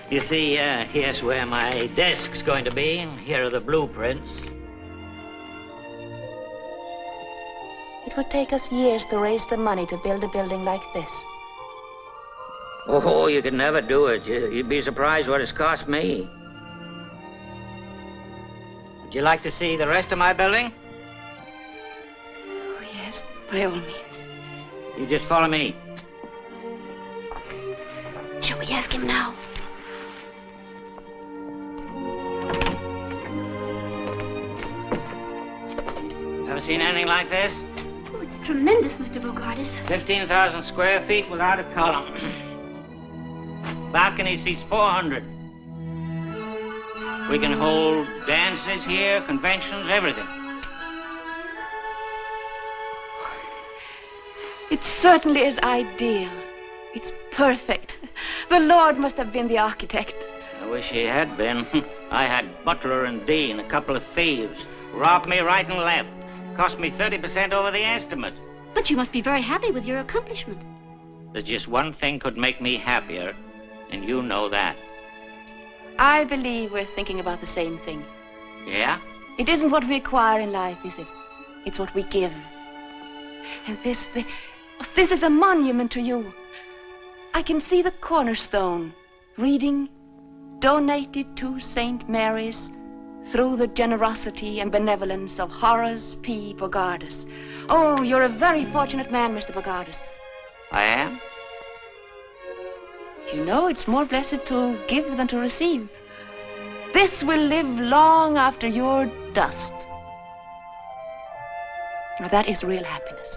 You see, here's where my desk's going to be, and here are the blueprints. It would take us years to raise the money to build a building like this. Oh, you could never do it. You'd be surprised what it's cost me. Would you like to see the rest of my building? Oh, yes, by all means. You just follow me. Shall we ask him now? Ever seen anything like this? Oh, it's tremendous, Mr. Bogartis. 15,000 square feet without a column. Balcony seats 400. We can hold dances here, conventions, everything. It certainly is ideal. It's perfect. The Lord must have been the architect. I wish he had been. I had Butler and Dean, a couple of thieves, robbed me right and left. Cost me 30% over the estimate. But you must be very happy with your accomplishment. There's just one thing could make me happier, and you know that. I believe we're thinking about the same thing. Yeah? It isn't what we acquire in life, is it? It's what we give. And this is a monument to you. I can see the cornerstone reading, donated to St. Mary's through the generosity and benevolence of Horace P. Bogartis. Oh, you're a very fortunate man, Mr. Bogartis. I am? You know, it's more blessed to give than to receive. This will live long after you're dust. Now, that is real happiness.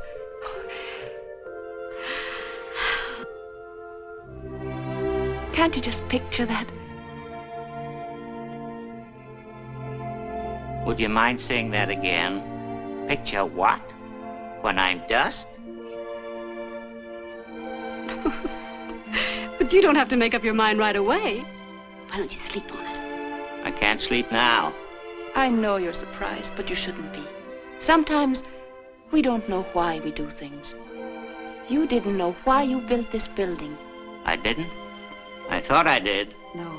Can't you just picture that? Would you mind saying that again? Picture what? When I'm dust? But you don't have to make up your mind right away. Why don't you sleep on it? I can't sleep now. I know you're surprised, but you shouldn't be. Sometimes we don't know why we do things. You didn't know why you built this building. I didn't? I thought I did. No.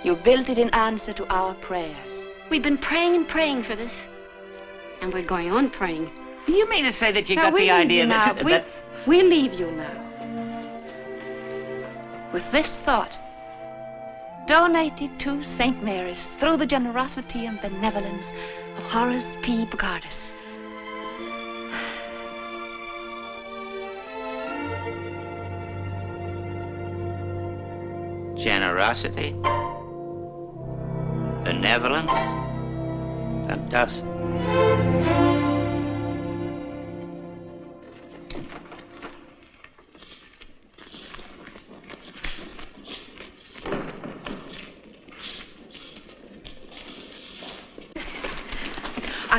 You built it in answer to our prayers. We've been praying and praying for this. And we're going on praying. Do you mean to say that you Now, got we'll the leave idea you that... now. that... We'll leave you now. With this thought, donated to St. Mary's through the generosity and benevolence of Horace P. Bogartis. Generosity, benevolence, and dust.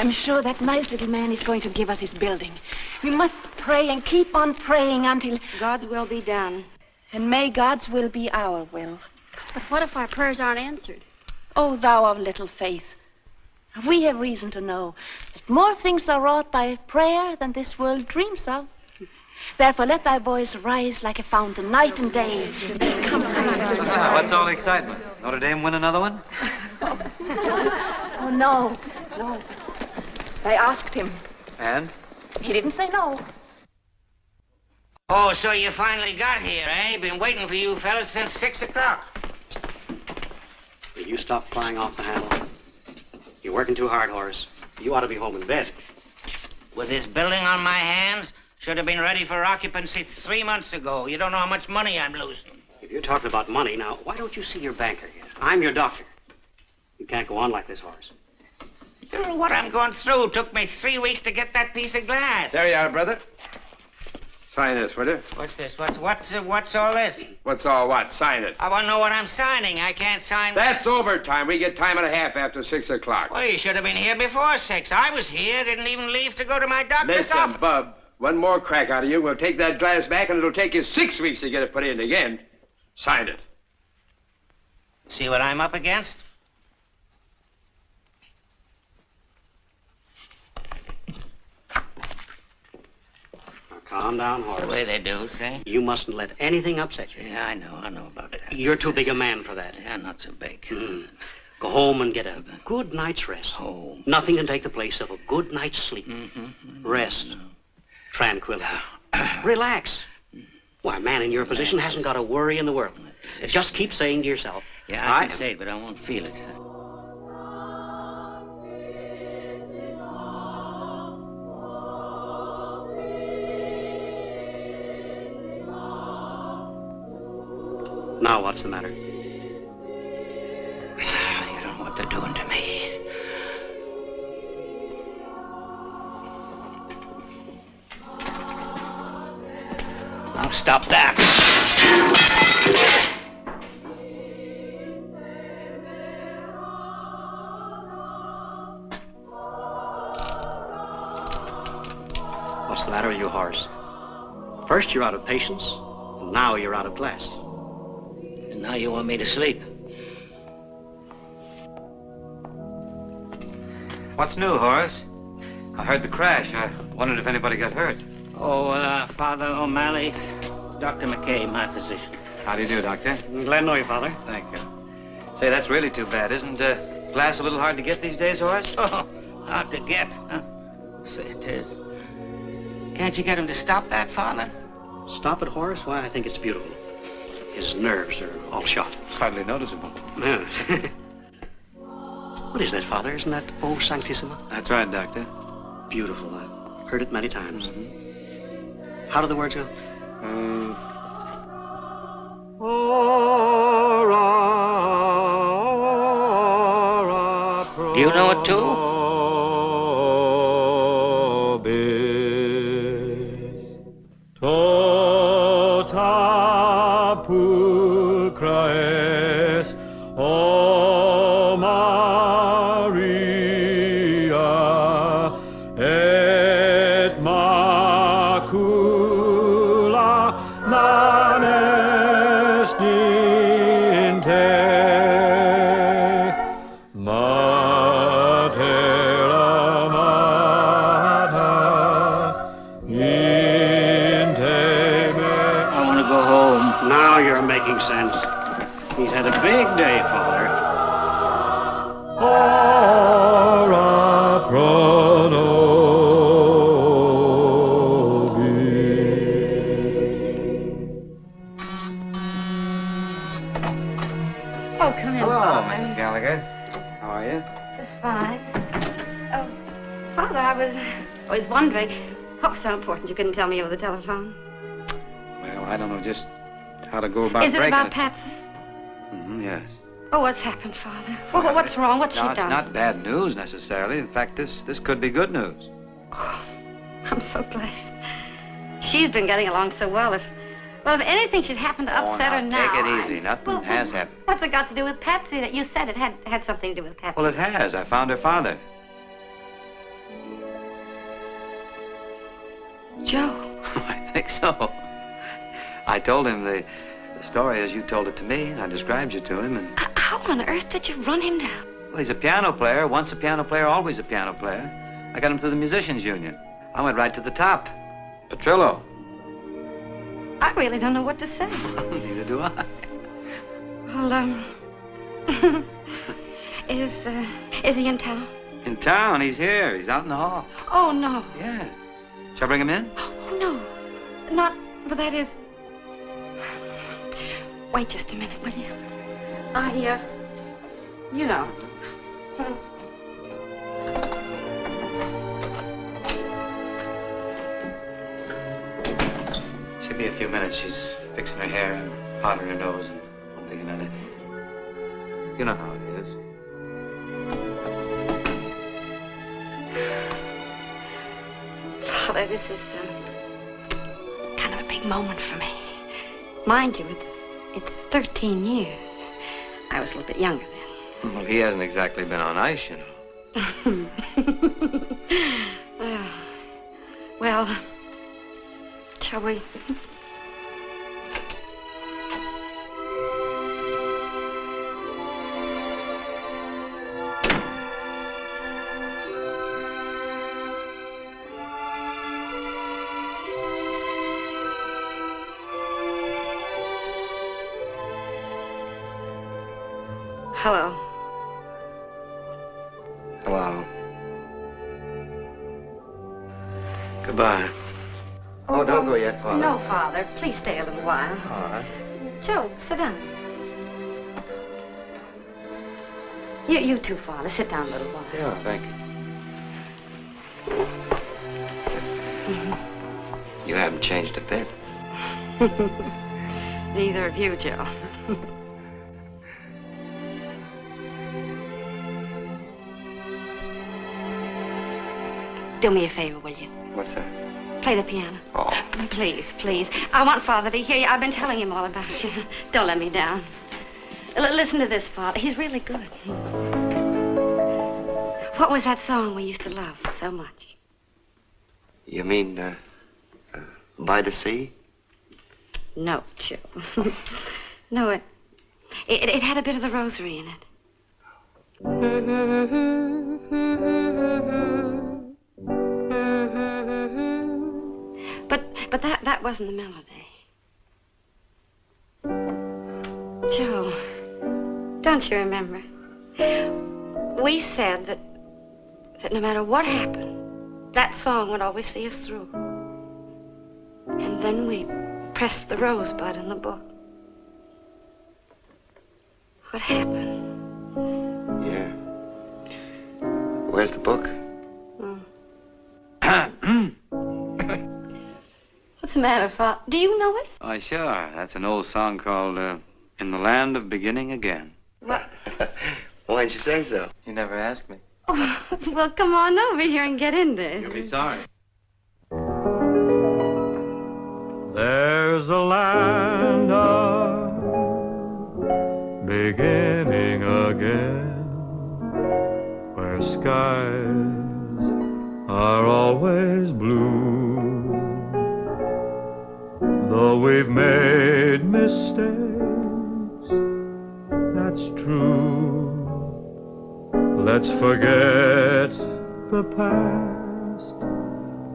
I'm sure that nice little man is going to give us his building. We must pray and keep on praying until... God's will be done. And may God's will be our will. But what if our prayers aren't answered? O thou of little faith, we have reason to know that more things are wrought by prayer than this world dreams of. Therefore, let thy voice rise like a fountain, night and day. Come on. What's all the excitement? Notre Dame win another one? Oh, no. I asked him. And? He didn't say no. Oh, so you finally got here, eh? Been waiting for you fellas since 6 o'clock. Will you stop flying off the handle? You're working too hard, Horace. You ought to be home in bed. With this building on my hands, should have been ready for occupancy 3 months ago. You don't know how much money I'm losing. If you're talking about money, now, why don't you see your banker here? I'm your doctor. You can't go on like this, Horace. You don't know what I'm going through. Took me 3 weeks to get that piece of glass. There you are, brother. Sign this, will you? What's this? What's all this? What's all what? Sign it. I want to know what I'm signing. I can't sign... That's overtime. We get time and a half after 6 o'clock. Well, you should have been here before 6. I was here. Didn't even leave to go to my doctor's Listen, office. Bub. One more crack out of you. We'll take that glass back, and it'll take you 6 weeks to get it put in again. Sign it. See what I'm up against? Calm down, Horace. The way they do, see? You mustn't let anything upset you. Yeah, I know about that. You're too big a man for that. Yeah, not so big. Go home and get a good night's rest. Home. Nothing can take the place of a good night's sleep. Rest. Tranquility. Relax. Why, a man in your position hasn't got a worry in the world. Just keep saying to yourself... Yeah, I can say it, but I won't feel it. Now, what's the matter? You don't know what they're doing to me. I'll stop that. What's the matter with you, Horace? First you're out of patience, and now you're out of class. And now you want me to sleep. What's new, Horace? I heard the crash. I wondered if anybody got hurt. Oh, Father O'Malley, Dr. McKay, my physician. How do you do, Doctor? Glad to know you, Father. Thank you. Say, that's really too bad. Isn't glass a little hard to get these days, Horace? Oh, hard to get. Huh? Say it is. Can't you get him to stop that, Father? Stop it, Horace? Why, I think it's beautiful. His nerves are all shot. It's hardly noticeable. Yeah. What is that, Father? Isn't that O Sanctissima? That's right, Doctor. Beautiful. I've heard it many times. How do the words go? Do you know it too? Sense. He's had a big day, Father. Ora pro Oh, come in. Hello, Father. Mrs. Gallagher. How are you? Just fine. Oh, Father, I was wondering. Oh, so important you couldn't tell me over the telephone. Well, I don't know just how to go about Is it breaking about Patsy? Yes. Oh, what's happened, Father? Well, what's wrong? What's she No, done? it's not bad news necessarily. In fact, this could be good news. Oh, I'm so glad. She's been getting along so well. If anything should happen to upset her now... Take it easy. Nothing has happened. What's it got to do with Patsy? That you said it had something to do with Patsy. Well, it has. I found her father. Joe. I think so. I told him the story as you told it to me, and I described you to him, and... How on earth did you run him down? Well, he's a piano player. Once a piano player, always a piano player. I got him through the Musicians Union. I went right to the top. Petrillo. I really don't know what to say. Neither do I. Well, is he in town? In town? He's here. He's out in the hall. Oh, no. Yeah. Shall I bring him in? Oh, no. Not, but that is... Wait just a minute, will you? You know. She'll be a few minutes. She's fixing her hair and powdering her nose and one thing and another. You know how it is. Father, this is kind of a big moment for me. Mind you, it's 13 years. I was a little bit younger then. Well, he hasn't exactly been on ice, you know. Well, shall we? Hello. Hello. Goodbye. Oh, don't go yet, Father. No, Father. Please stay a little while. All right. Joe, sit down. You too, Father. Sit down a little while. Yeah, thank you. You haven't changed a bit. Neither of you, Joe. Do me a favor, will you? What's that? Play the piano. Oh. Please, please. I want Father to hear you. I've been telling him all about you. Don't let me down. Listen to this, Father. He's really good. What was that song we used to love so much? You mean, By the Sea? No, Joe. No, it had a bit of the rosary in it. But that wasn't the melody. Joe, don't you remember? We said that no matter what happened, that song would always see us through. And then we pressed the rosebud in the book. What happened? Yeah. Where's the book? What's the matter, Father? Do you know it? Why, sure. That's an old song called In the Land of Beginning Again. What? Why didn't you say so? You never asked me. Oh, well, come on over here and get in there. You'll be sorry. There's a land of beginning again, where skies are always blue. Though we've made mistakes, that's true. Let's forget the past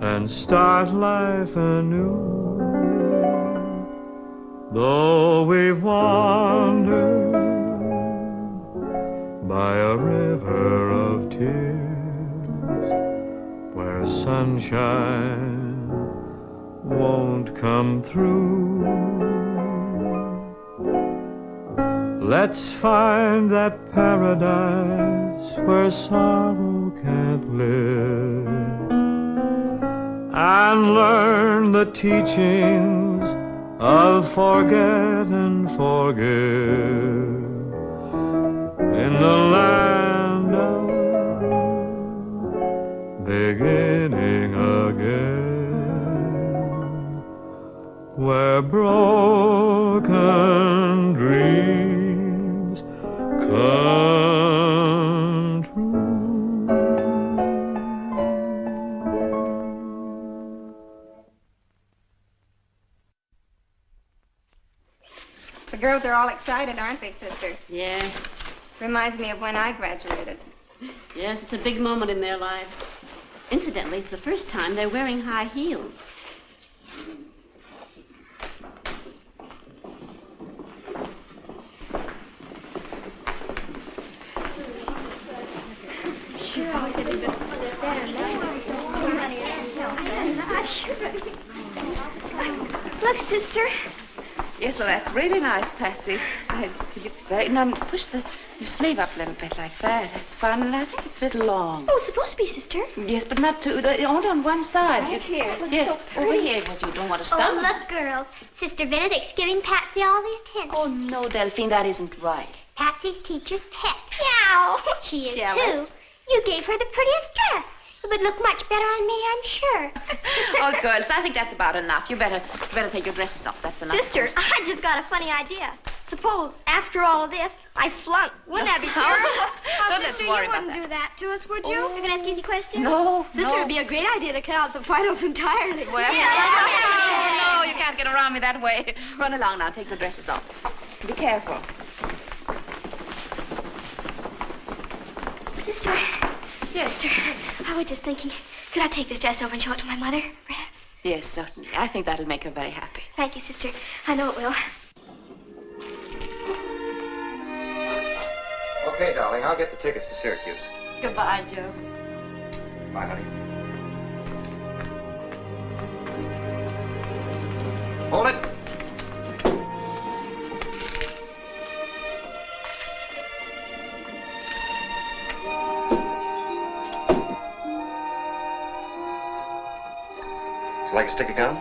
and start life anew. Though we've wandered by a river of tears, where sunshine won't come through, let's find that paradise where sorrow can't live, and learn the teachings of forget and forgive in the land of beginning again, where broken dreams come true. girls are all excited, aren't they, sister? Yes. Reminds me of when I graduated. Yes, it's a big moment in their lives. Incidentally, it's the first time they're wearing high heels. Look, sister. Yes, well, that's really nice, Patsy. It's very... Now, push your sleeve up a little bit like that. That's fine, and I think it's a little long. Oh, it's supposed to be, sister. Yes, but not too... Only on one side. Right here. It looks Yes, so over pretty. here, but you don't want to Oh, stop. look, girls. Sister Benedict's giving Patsy all the attention. Oh, no, Delphine, that isn't right. Patsy's teacher's pet. Meow. She is, Jealous. too. You gave her the prettiest dress. It would look much better on me, I'm sure. Oh, girls, I think that's about enough. You better take your dresses off. That's enough. Sister, I just got a funny idea. Suppose, after all of this, I flunk. Wouldn't that be terrible? Don't let's Sister, worry you about wouldn't that. do that to us, would you? You're going to ask easy questions? No, Sister, no. it'd be a great idea to cut out the finals entirely. Well, no, you can't get around me that way. Run along now. Take the dresses off. Be careful. Sister. Yes, sister. I was just thinking, could I take this dress over and show it to my mother, perhaps? Yes, certainly. I think that'll make her very happy. Thank you, sister. I know it will. Okay, darling, I'll get the tickets for Syracuse. Goodbye, Joe. Bye, honey. Hold it. Would you like a stick of gum?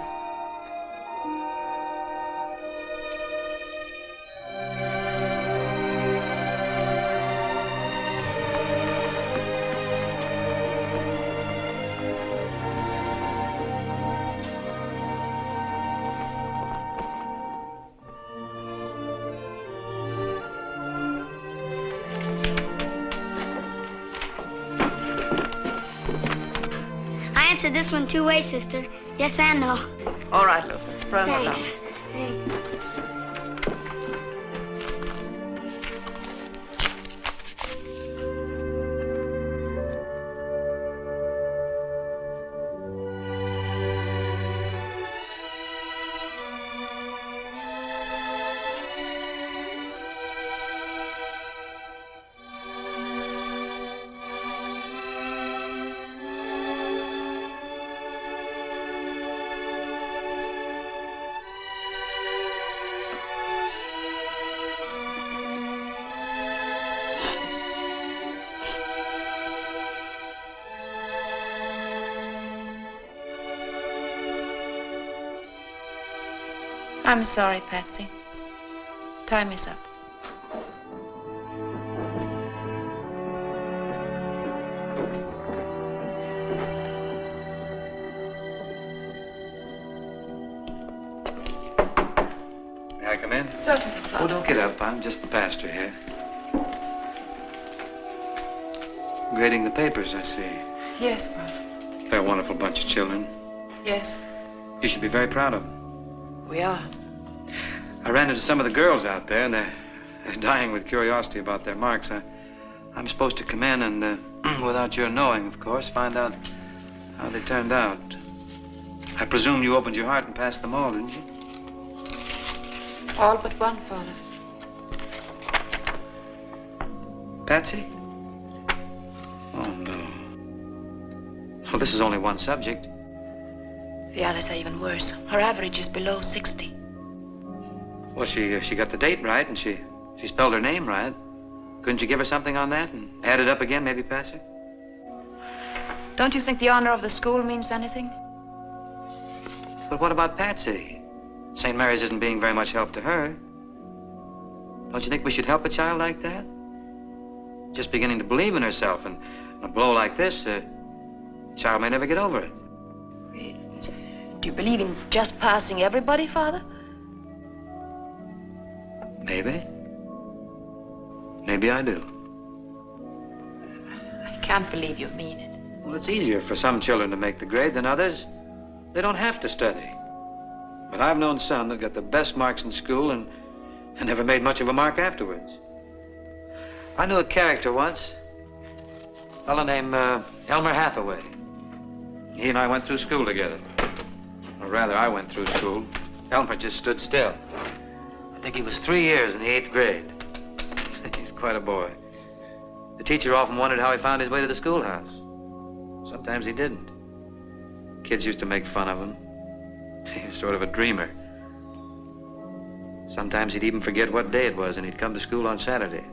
I answered this one 2 ways, sister. Yes and no. All right, Luther. Run Thanks. along. Thanks. I'm sorry, Patsy. Time is up. May I come in? Certainly, Oh, Father. don't get up. I'm just the pastor here. Grading the papers, I see. Yes, Father. They're a wonderful bunch of children. Yes, You should be very proud of them. we are. I ran into some of the girls out there, and they're dying with curiosity about their marks. I'm supposed to come in and, without your knowing, of course, find out how they turned out. I presume you opened your heart and passed them all, didn't you? All but one, Father. Patsy? Oh, no. Well, this is only one subject. The others are even worse. Her average is below 60. Well, she got the date right, and she spelled her name right. Couldn't you give her something on that and add it up again, maybe pass her? Don't you think the honor of the school means anything? But what about Patsy? St. Mary's isn't being very much help to her. Don't you think we should help a child like that? Just beginning to believe in herself, and a blow like this, the child may never get over it. Do you believe in just passing everybody, Father? Maybe. Maybe I do. I can't believe you mean it. Well, it's easier for some children to make the grade than others. They don't have to study. But I've known some that got the best marks in school and and never made much of a mark afterwards. I knew a character once, a fellow named Elmer Hathaway. He and I went through school together. Or rather, I went through school. Elmer just stood still. I think he was 3 years in the 8th grade. He's quite a boy. The teacher often wondered how he found his way to the schoolhouse. Sometimes he didn't. Kids used to make fun of him. He was sort of a dreamer. Sometimes he'd even forget what day it was, and he'd come to school on Saturday.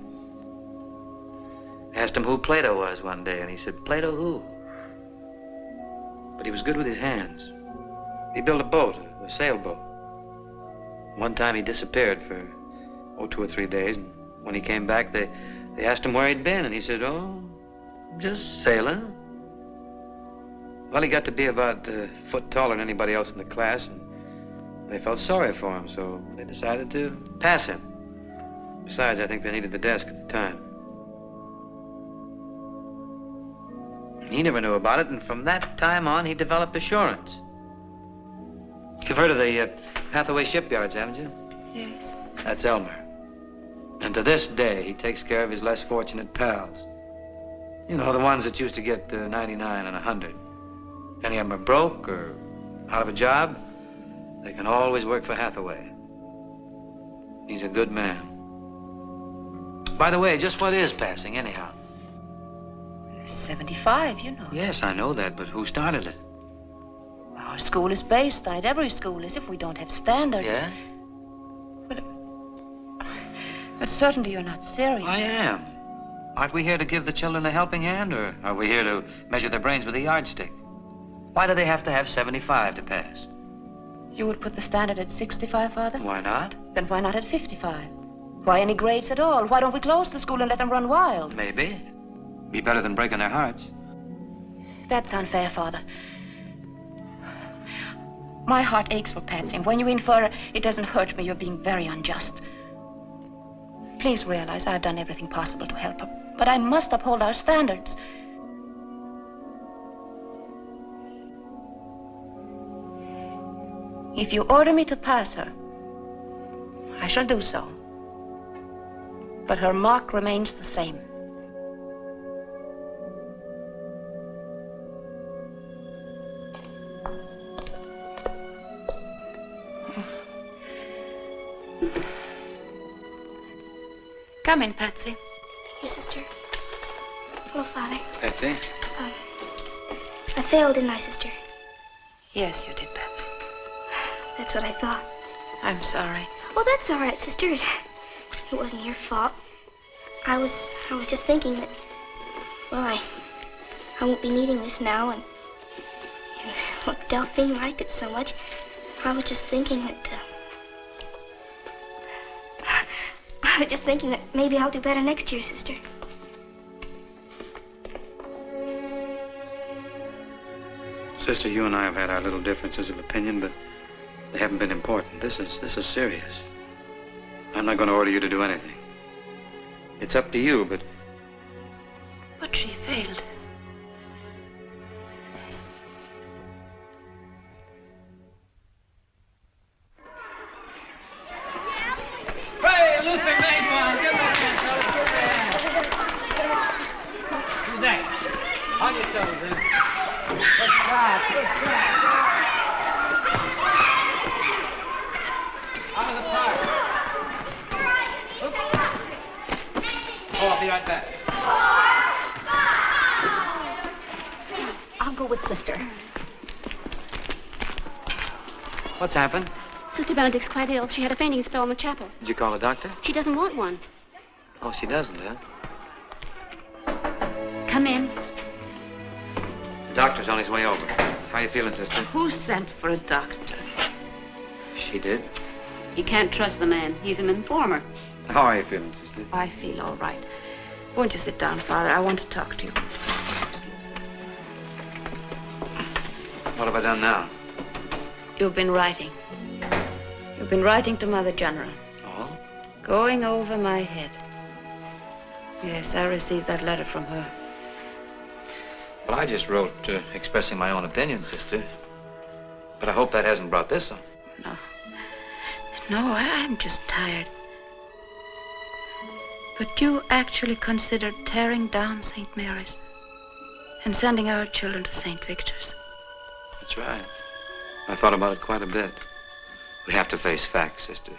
I asked him who Plato was one day, and he said, Plato who? But he was good with his hands. He built a boat, a sailboat. One time he disappeared for, 2 or 3 days, and when he came back, they asked him where he'd been, and he said, oh, just sailing. Well, he got to be about a foot taller than anybody else in the class, and they felt sorry for him, so they decided to pass him. Besides, I think they needed the desk at the time. He never knew about it, and from that time on, he developed assurance. You've heard of the Hathaway shipyards, haven't you? Yes. That's Elmer. And to this day, he takes care of his less fortunate pals. You know, the ones that used to get 99 and 100. If any of them are broke or out of a job, they can always work for Hathaway. He's a good man. By the way, just what is passing, anyhow? 75, you know. Yes, I know that, but who started it? Our school is based on it. Every school is if we don't have standards. Yeah? But certainly you're not serious. I am. Aren't we here to give the children a helping hand, or are we here to measure their brains with a yardstick? Why do they have to have 75 to pass? You would put the standard at 65, Father? Why not? Then why not at 55? Why any grades at all? Why don't we close the school and let them run wild? Maybe. Be better than breaking their hearts. That's unfair, Father. My heart aches for Patsy, and when you infer it doesn't hurt me, you're being very unjust. Please realize I've done everything possible to help her, but I must uphold our standards. If you order me to pass her, I shall do so. But her mark remains the same. Come in, Patsy. Your sister. Hello, Father. Patsy? I failed, didn't I, sister? Yes, you did, Patsy. That's what I thought. I'm sorry. Oh, that's all right, sister. It wasn't your fault. I was just thinking that, well, I won't be needing this now, and look, Delphine liked it so much. I was just thinking that, maybe I'll do better next year, sister. Sister, you and I have had our little differences of opinion, but they haven't been important. This is serious. I'm not going to order you to do anything. It's up to you, but... But she failed. Hey, Luther made one. Give him a hand, fellas. Give him a hand. Who's that? On your toes, then. Good try. Good try. Out of the park. Oh, I'll be right back. I'll go with Sister. What's happened? Sister Benedict's quite ill. She had a fainting spell in the chapel. Did you call a doctor? She doesn't want one. Oh, she doesn't, huh? Come in. The doctor's on his way over. How you feeling, sister? Who sent for a doctor? She did. You can't trust the man. He's an informer. How are you feeling, sister? I feel all right. Won't you sit down, Father? I want to talk to you. Excuse us. What have I done now? You've been writing. You've been writing to Mother General. Oh? Going over my head. Yes, I received that letter from her. Well, I just wrote expressing my own opinion, sister. But I hope that hasn't brought this on. No. No, I'm just tired. But you actually considered tearing down St. Mary's and sending our children to St. Victor's. That's right. I thought about it quite a bit. We have to face facts, sister.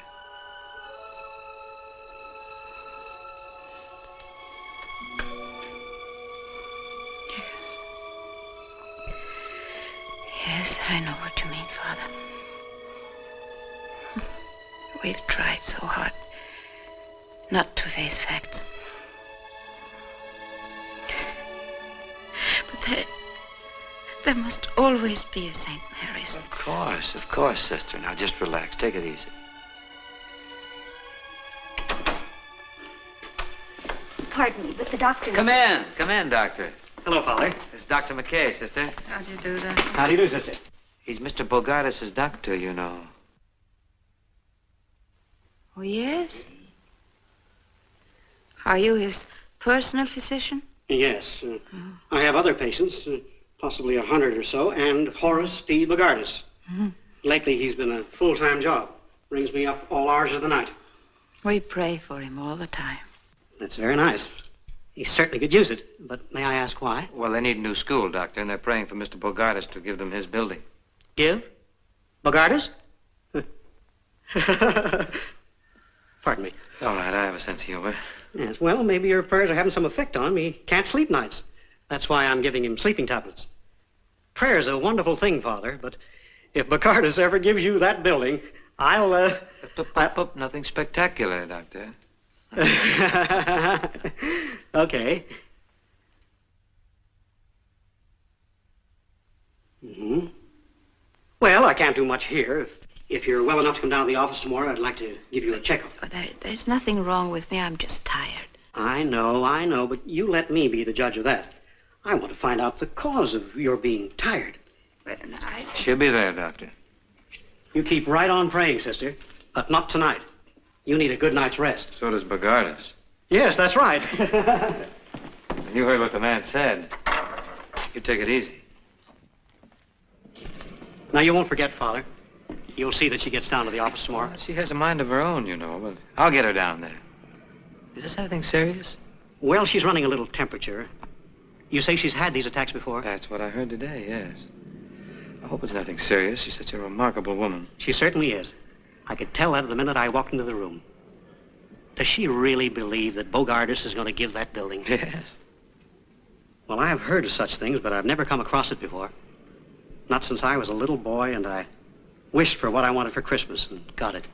Yes, I know what you mean, Father. We've tried so hard not to face facts. But there must always be a St. Mary's. Of course, sister. Now just relax. Take it easy. Pardon me, but the doctor... Come in, Doctor. Hello, Father. It's Dr. McKay, sister. How do you do that? How do you do, sister? He's Mr. Bogardus' doctor, you know. Oh, yes? Are you his personal physician? Yes. I have other patients, possibly 100 or so, and Horace D. Bogardus. Lately, he's been a full-time job. Brings me up all hours of the night. We pray for him all the time. That's very nice. He certainly could use it, but may I ask why? Well, they need a new school, Doctor, and they're praying for Mr. Bogardus to give them his building. Give? Bogardus? Pardon me. It's all right. I have a sense of humor. Yes, well, maybe your prayers are having some effect on him. He can't sleep nights. That's why I'm giving him sleeping tablets. Prayer's a wonderful thing, Father, but if Bogardus ever gives you that building, I'll, Nothing spectacular, Doctor. Okay. Well, I can't do much here. If you're well enough to come down to the office tomorrow, I'd like to give you a checkup. There's nothing wrong with me. I'm just tired. I know, but you let me be the judge of that. I want to find out the cause of your being tired. She'll be there, Doctor. You keep right on praying, sister, but not tonight. You need a good night's rest. So does Bogardus. Yes, that's right. You heard what the man said. You take it easy. Now, you won't forget, Father. You'll see that she gets down to the office tomorrow. Well, she has a mind of her own, you know, but I'll get her down there. Is this anything serious? Well, she's running a little temperature. You say she's had these attacks before? That's what I heard today, yes. I hope it's nothing serious. She's such a remarkable woman. She certainly is. I could tell that the minute I walked into the room. Does she really believe that Bogardus is going to give that building? Yes. Well, I have heard of such things, but I've never come across it before. Not since I was a little boy, and I wished for what I wanted for Christmas and got it.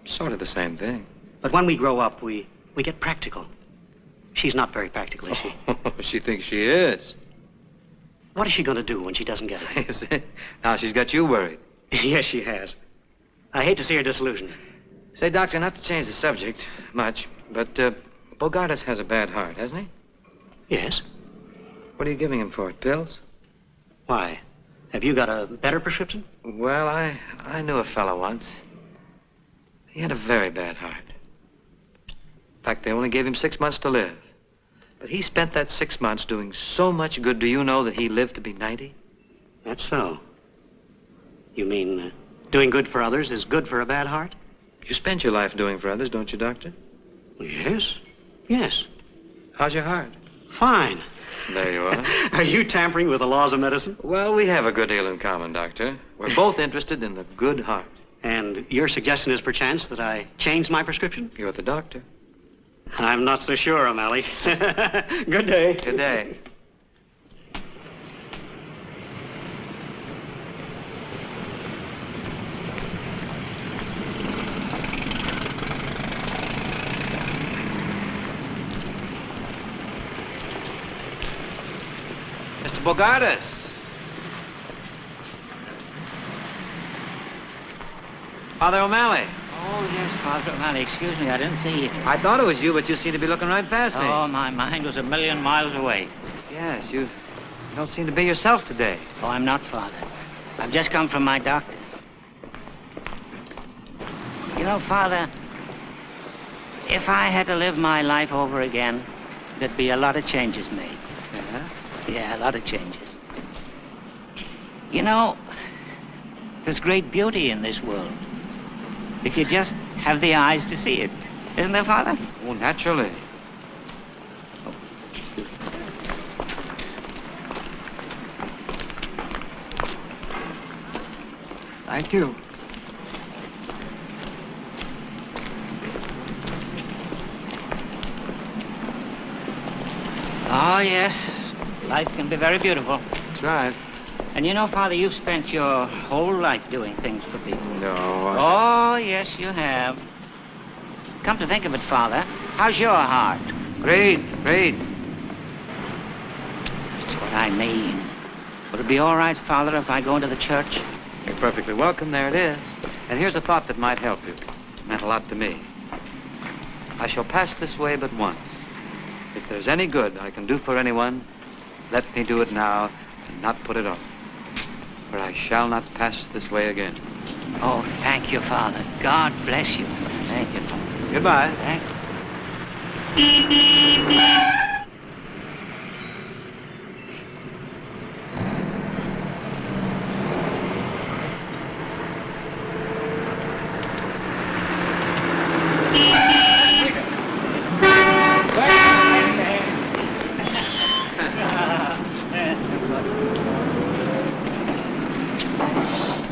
Sort of the same thing. But when we grow up, we get practical. She's not very practical, is she? She thinks she is. What is she going to do when she doesn't get it? Is it? Now she's got you worried. Yes, she has. I hate to see her disillusioned. Say, Doctor, not to change the subject much, but Bogardus has a bad heart, hasn't he? Yes. What are you giving him for it, pills? Why? Have you got a better prescription? Well, I knew a fellow once. He had a very bad heart. In fact, they only gave him 6 months to live. But he spent that 6 months doing so much good. Do you know that he lived to be 90? That's so. You mean doing good for others is good for a bad heart? You spend your life doing for others, don't you, Doctor? Yes. Yes. How's your heart? Fine. There you are. Are you tampering with the laws of medicine? Well, we have a good deal in common, Doctor. We're both interested in the good heart. And your suggestion is perchance that I change my prescription? You're the doctor. I'm not so sure, O'Malley. Good day. Good day. Mr. Bogardus. Father O'Malley. Oh, yes, Father O'Malley. Excuse me, I didn't see you. I thought it was you, but you seem to be looking right past me. Oh, my mind was a million miles away. Yes, you don't seem to be yourself today. Oh, I'm not, Father. I've just come from my doctor. You know, Father, if I had to live my life over again, there'd be a lot of changes made. Yeah? Yeah, a lot of changes. You know, there's great beauty in this world. If you just have the eyes to see it. Isn't there, Father? Oh, naturally. Thank you. Oh, yes. Life can be very beautiful. That's right. And you know, Father, you've spent your whole life doing things for people. No. Oh, yes, you have. Come to think of it, Father, how's your heart? Great, great. That's what I mean. Would it be all right, Father, if I go into the church? You're perfectly welcome. There it is. And here's a thought that might help you. It meant a lot to me. I shall pass this way but once. If there's any good I can do for anyone, let me do it now and not put it off. For I shall not pass this way again. Oh, thank you, Father. God bless you. Thank you, Father. Goodbye. Thank you.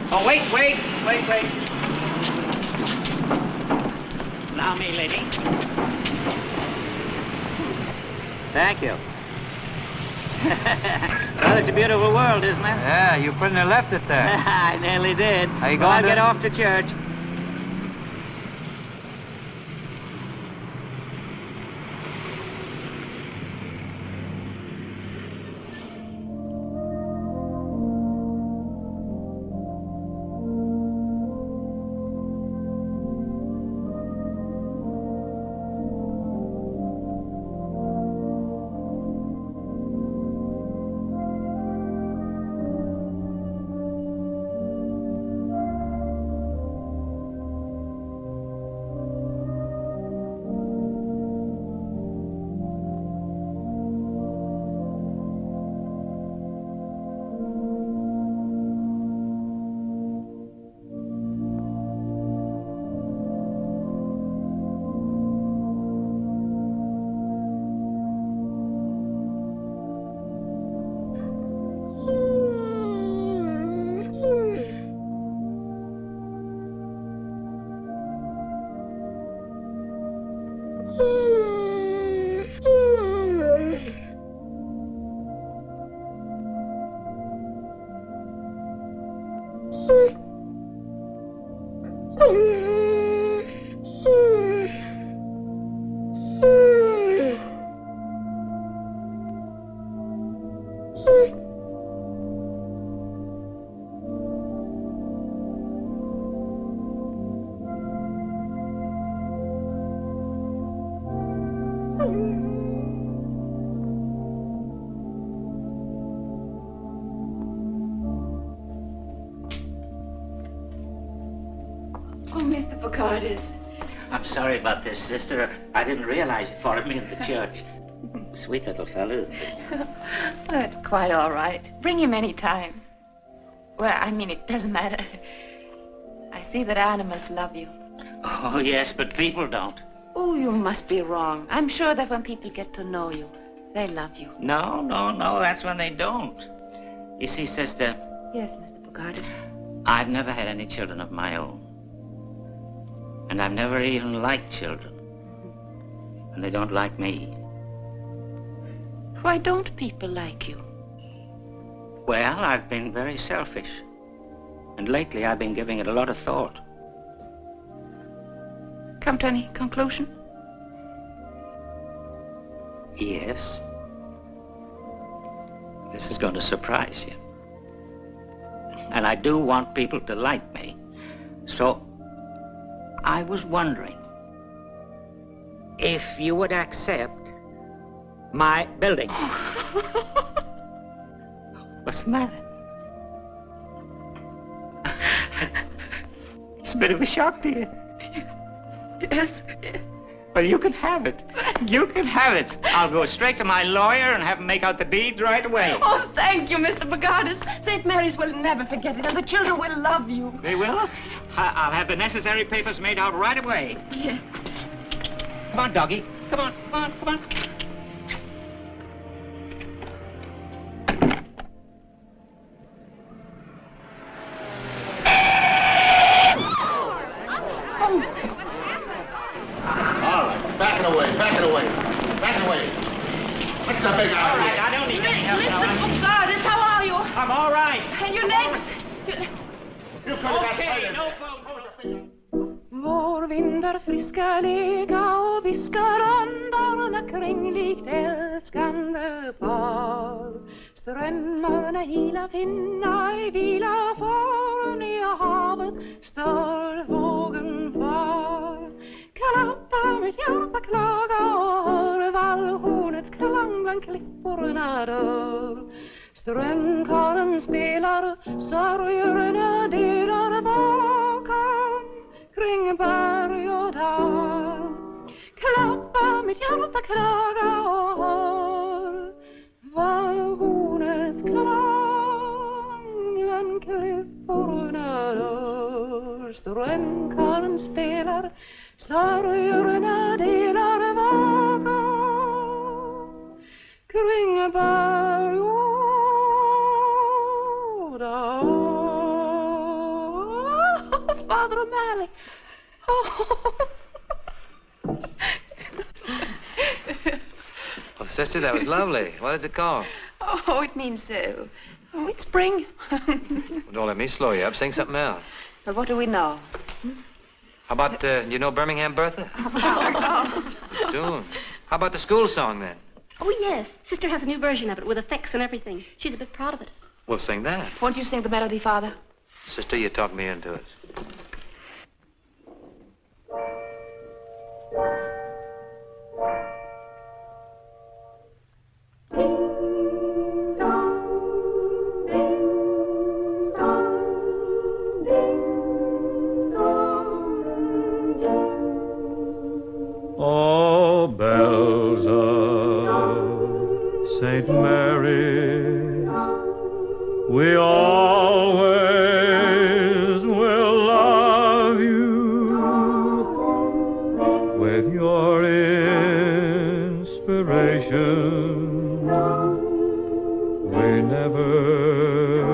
Oh, wait. Allow me, lady. Thank you. Well, it's a beautiful world, isn't it? Yeah, you pretty near left it there. I nearly did. How you Well, I'll going get off to church. Oh, Mr. Bogardus. I'm sorry about this, sister. I didn't realize you followed me into the church. Sweet little fella, isn't he? That's quite all right. Bring him any time. Well, I mean, it doesn't matter. I see that animals love you. Oh, yes, but people don't. Oh, you must be wrong. I'm sure that when people get to know you, they love you. No, that's when they don't. You see, sister, Yes, Mr. Bogardus. I've never had any children of my own. And I've never even liked children. And they don't like me. Why don't people like you? Well, I've been very selfish. And lately I've been giving it a lot of thought. Come to any conclusion? Yes. This is going to surprise you. And I do want people to like me. So I was wondering if you would accept my building. What's the matter? It's a bit of a shock to you. Yes. Well, you can have it. You can have it. I'll go straight to my lawyer and have him make out the deed right away. Oh, thank you, Mr. Bogardus. St. Mary's will never forget it, and the children will love you. They will? I'll have the necessary papers made out right away. Yes. Come on, doggy. Come on. vindar friska leka och viskar andarna kring likt älskande par. Strömmarna hila finna i vila far, nya havet stör vågen far. Klappa mitt hjärta klaga och hör vallhornets klang bland klipporna dör. Strömkaren spelar, sorgerna delar bakom kring berg och dal. Klappa mitt hjärta klaga och hör vallhornets klang bland klipporna dör. Strömkaren spelar, sorgerna delar bakom kring berg och dal. Father O'Malley. Well, sister, that was lovely. What does it call? Oh, it means, it's spring. Well, don't let me slow you up. Sing something else. But what do we know? How about, you know Birmingham Bertha? Tune. How about the school song, then? Oh, yes. Sister has a new version of it with effects and everything. She's a bit proud of it. We'll sing that. Won't you sing the melody, Father? Sister, you talked me into it. Oh, bells of St. Mary's, we always will love you with your inspiration. We never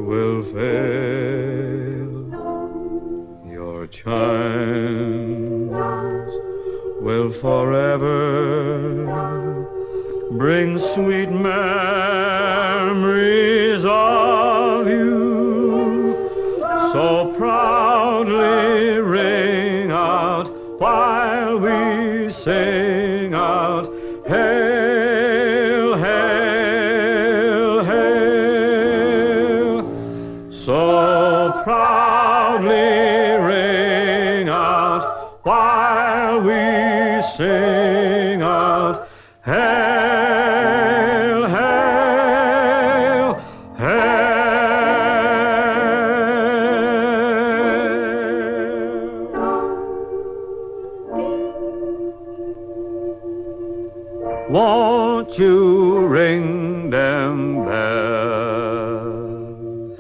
will fail. Your chimes will forever bring sweet memories of you. So proudly ring out while we sing out, hail, hail, hail. So proudly ring out while we sing out, hail, hail, hail. Won't you ring them bells?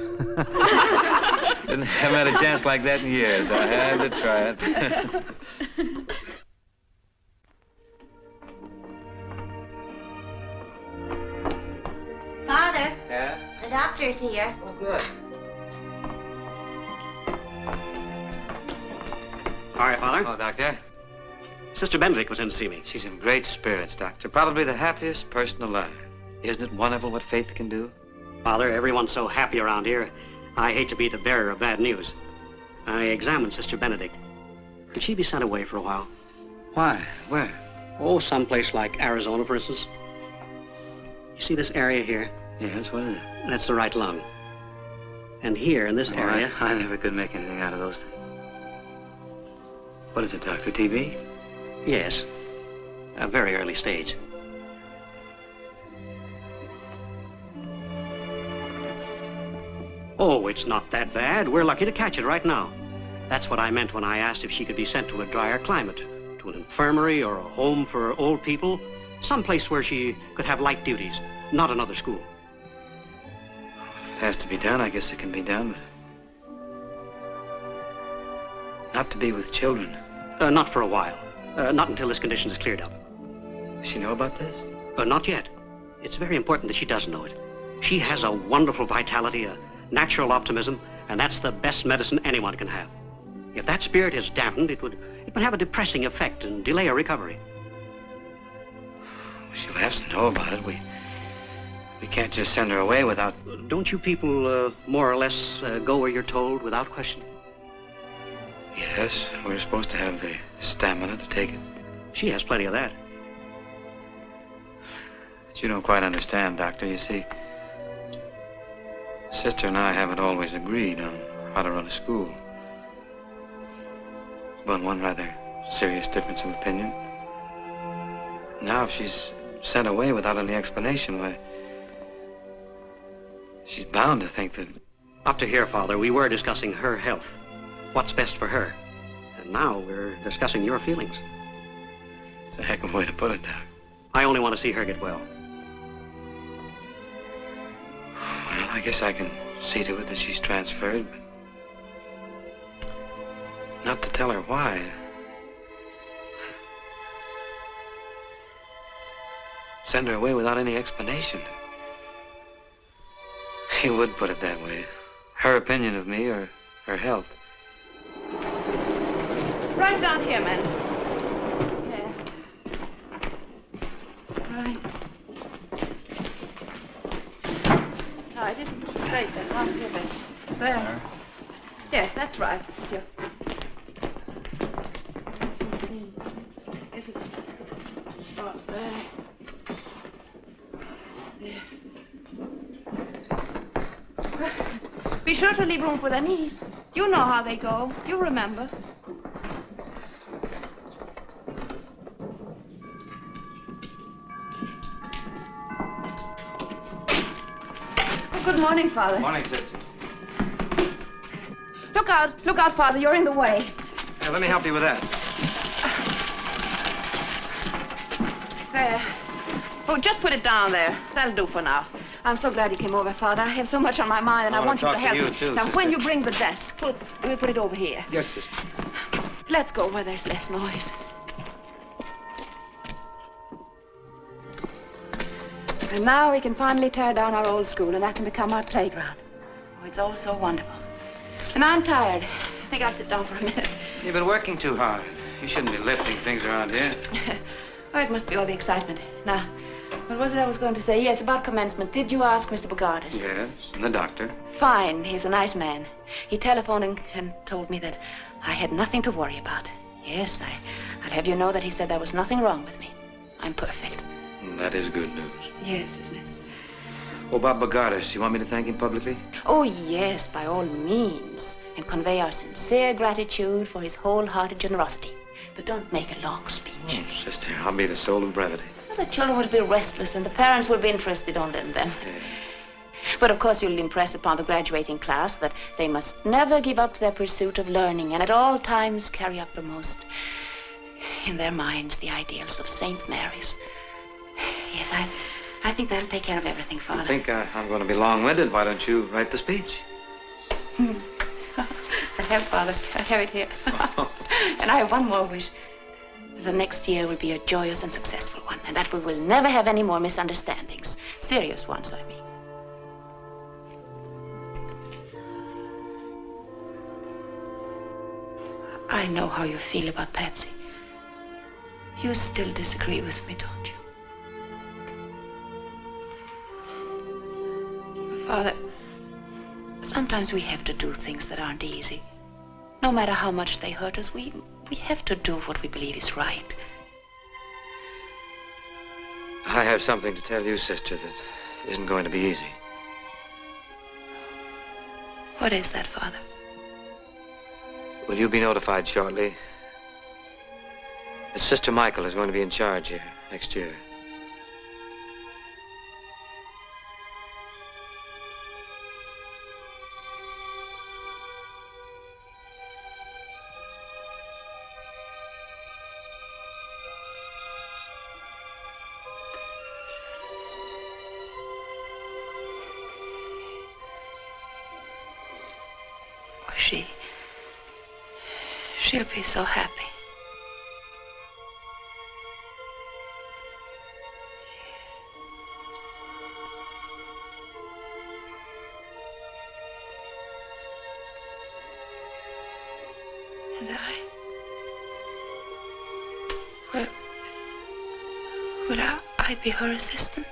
Haven't had a chance like that in years. I had to try it. Father, Yeah? the doctor's here. Oh, good. All right, Father. Hello, Doctor. Sister Benedict was in to see me. She's in great spirits, Doctor. Probably the happiest person alive. Isn't it wonderful what faith can do? Father, everyone's so happy around here. I hate to be the bearer of bad news. I examined Sister Benedict. Could she be sent away for a while? Why? Where? Oh, someplace like Arizona, for instance. You see this area here? Yes, what is it? That's the right lung. And here, in this area... I never could make anything out of those things. What is it, Doctor? TB? Yes. A very early stage. Oh, it's not that bad. We're lucky to catch it right now. That's what I meant when I asked if she could be sent to a drier climate, to an infirmary or a home for old people, someplace where she could have light duties, not another school. If it has to be done, I guess it can be done. But not to be with children. Not for a while. Not until this condition is cleared up. Does she know about this? Not yet. It's very important that she does know it. She has a wonderful vitality, a natural optimism, and that's the best medicine anyone can have. If that spirit is dampened, it would have a depressing effect and delay her recovery. She'll have to know about it. We can't just send her away without... Don't you people more or less go where you're told without question? Yes, we're supposed to have the stamina to take it. She has plenty of that. But you don't quite understand, Doctor. You see, Sister and I haven't always agreed on how to run a school. But one rather serious difference of opinion. Now, if she's sent away without any explanation, why, she's bound to think that... Up to here, Father, we were discussing her health. What's best for her. And now we're discussing your feelings. It's a heck of a way to put it, Doc. I only want to see her get well. Well, I guess I can see to it that she's transferred, but not to tell her why. Send her away without any explanation. He would put it that way. Her opinion of me or her health. Right down here, man. Right. No, it isn't straight then. Down here, Ben. There. Yes, that's right. Here. Let's see. This is... Oh, there. There. Be sure to leave room for their knees. You know how they go. You remember. Good morning, Father. Morning, Sister. Look out, Father. You're in the way. Hey, let me help you with that. There. Oh, just put it down there. That'll do for now. I'm so glad you came over, Father. I have so much on my mind, and I want you to help me. Too, now, Sister. when you bring the desk, we'll put it over here. Yes, Sister. Let's go where there's less noise. And now we can finally tear down our old school, and that can become our playground. Oh, it's all so wonderful. And I'm tired. I think I'll sit down for a minute. You've been working too hard. You shouldn't be lifting things around here. Oh, it must be all the excitement. Now, what was it I was going to say? Yes, about commencement. Did you ask Mr. Bogardus? Yes, and the doctor. Fine. He's a nice man. He telephoned and told me that I had nothing to worry about. Yes, I'll have you know that he said there was nothing wrong with me. I'm perfect. That is good news. Yes, isn't it? Oh, Bob Bogardus, you want me to thank him publicly? Oh, yes, by all means. And convey our sincere gratitude for his wholehearted generosity. But don't make a long speech. Oh, Sister, I'll be the soul of brevity. Well, the children will be restless, and the parents will be interested only in them. Yeah. But of course you'll impress upon the graduating class that they must never give up their pursuit of learning, and at all times carry uppermost in their minds the ideals of St. Mary's. Yes, I think that'll take care of everything, Father. I think I'm going to be long-winded. Why don't you write the speech? I have, Father. I have it here. And I have one more wish. The next year will be a joyous and successful one, and that we will never have any more misunderstandings. Serious ones, I mean. I know how you feel about Patsy. You still disagree with me, don't you? Father, sometimes we have to do things that aren't easy. No matter how much they hurt us, we have to do what we believe is right. I have something to tell you, Sister, that isn't going to be easy. What is that, Father? Will you be notified shortly? That Sister Michael is going to be in charge here next year. She'll be so happy. And will I be her assistant?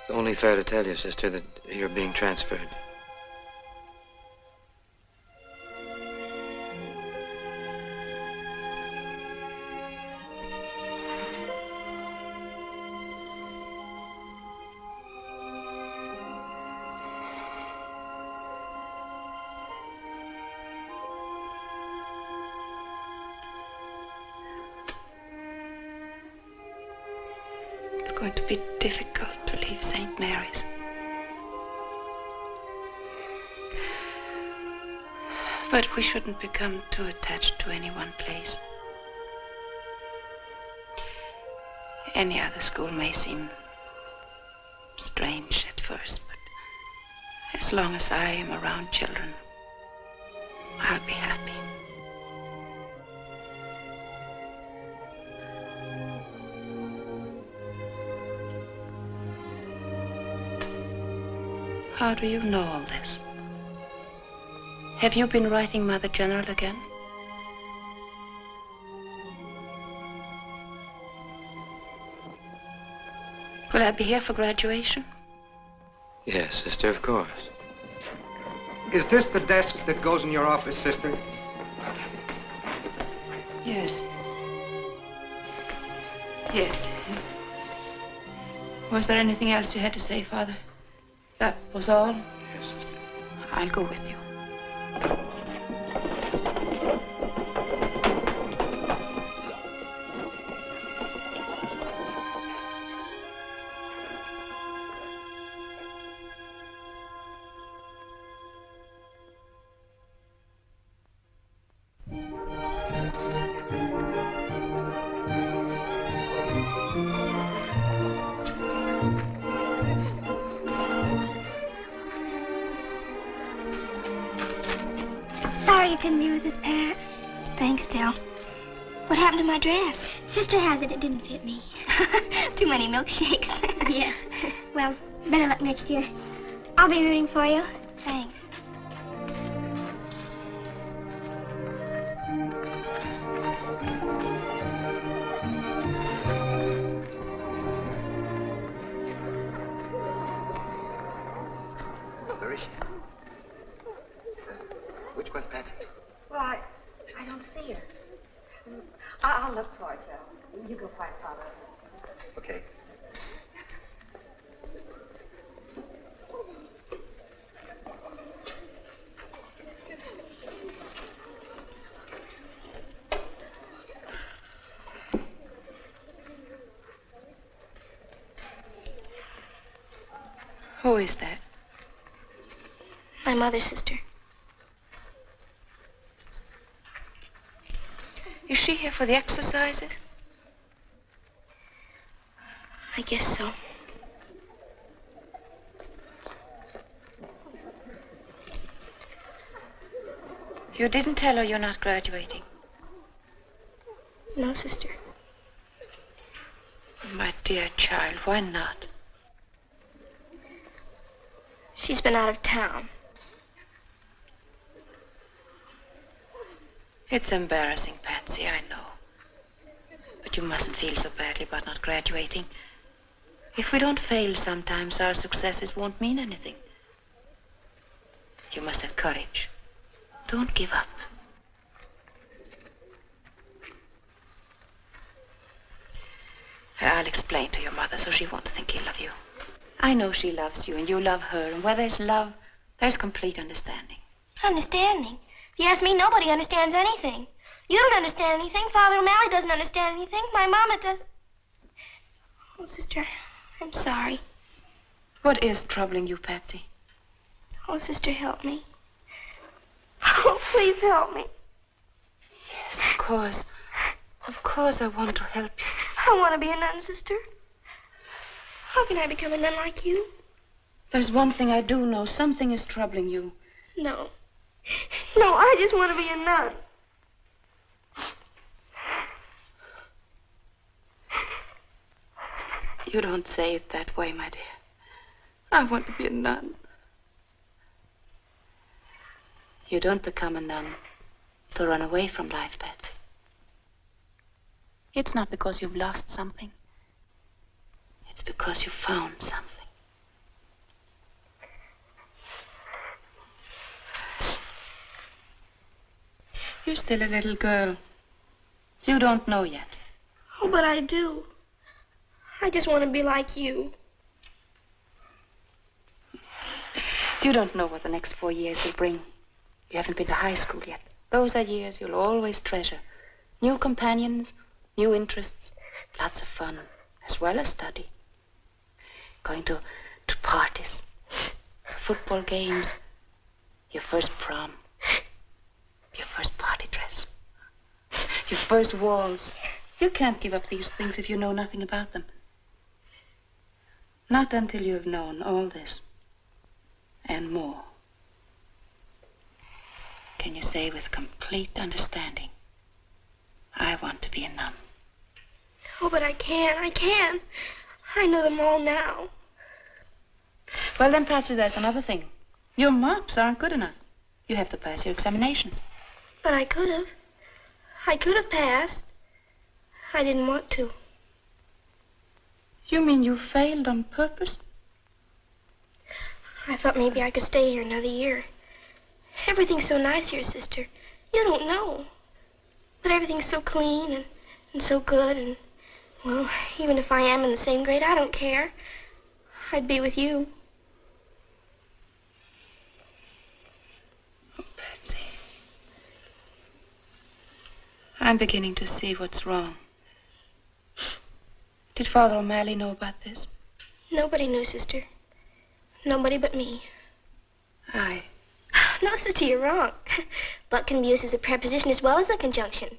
It's only fair to tell you, Sister, that you're being transferred. going to be difficult to leave St. Mary's. But we shouldn't become too attached to any one place. Any other school may seem strange at first, but as long as I am around children, I'll be happy. How do you know all this? Have you been writing Mother General again? Will I be here for graduation? Yes, sister, of course. Is this the desk that goes in your office, sister? Yes. Yes. Was there anything else you had to say, Father? That was all? Yes, sister. I'll go with you. Sorry you couldn't be with us, Pat. Thanks, Del. What happened to my dress? Sister has it. It didn't fit me. Too many milkshakes. Yeah. Well, better luck next year. I'll be rooting for you. Thanks. Where is she? Which one's Patsy? Well, I don't see her. I'll look for her, Joe. You go find Father. Okay. Who is that? My mother's sister. Is she here for the exercises? I guess so. You didn't tell her you're not graduating. No, sister. My dear child, why not? She's been out of town. It's embarrassing, Patsy, I know. But you mustn't feel so badly about not graduating. If we don't fail sometimes, our successes won't mean anything. You must have courage. Don't give up. I'll explain to your mother so she won't think ill of you. I know she loves you and you love her, and where there's love, there's complete understanding. Understanding? If you ask me, nobody understands anything. You don't understand anything. Father O'Malley doesn't understand anything. My mama doesn't. Oh, sister, I'm sorry. What is troubling you, Patsy? Oh, sister, help me. Oh, please help me. Yes, of course. Of course I want to help you. I want to be a nun, sister. How can I become a nun like you? There's one thing I do know. Something is troubling you. No. No, I just want to be a nun. You don't say it that way, my dear. I want to be a nun. You don't become a nun to run away from life, Patsy. It's not because you've lost something. It's because you found something. You're still a little girl. You don't know yet. Oh, but I do. I just want to be like you. You don't know what the next 4 years will bring. You haven't been to high school yet. Those are years you'll always treasure. New companions, new interests, lots of fun, as well as study. going to parties, football games, your first prom, your first party dress, your first waltz. You can't give up these things if you know nothing about them. Not until you have known all this and more. Can you say with complete understanding, I want to be a nun? Oh, but I can't. I know them all now. Well, then, Patsy, there's another thing. Your marks aren't good enough. You have to pass your examinations. But I could have. I could have passed. I didn't want to. You mean you failed on purpose? I thought maybe I could stay here another year. Everything's so nice here, sister. You don't know. But everything's so clean and so good and, well, even if I am in the same grade, I don't care. I'd be with you. Oh, Patsy. I'm beginning to see what's wrong. Did Father O'Malley know about this? Nobody knew, sister. Nobody but me. No, sister, you're wrong. But can be used as a preposition as well as a conjunction.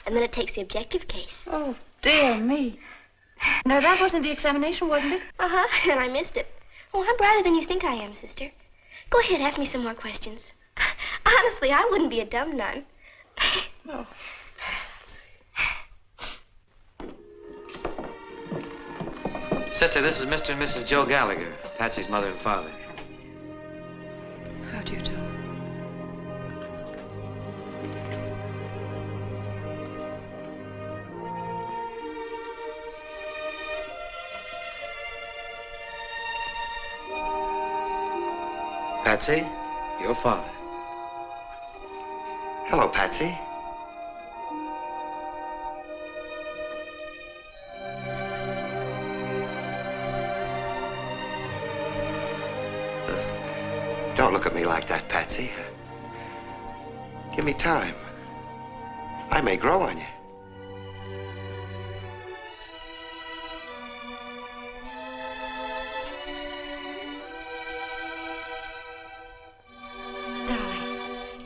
And then it takes the objective case. Oh, dear me. No, that wasn't the examination, wasn't it? Uh-huh, and I missed it. Oh, I'm brighter than you think I am, sister. Go ahead, ask me some more questions. Honestly, I wouldn't be a dumb nun. Oh, Sister, this is Mr. and Mrs. Joe Gallagher, Patsy's mother and father. How do you do? Patsy, your father. Hello, Patsy. Don't look at me like that, Patsy. Give me time. I may grow on you.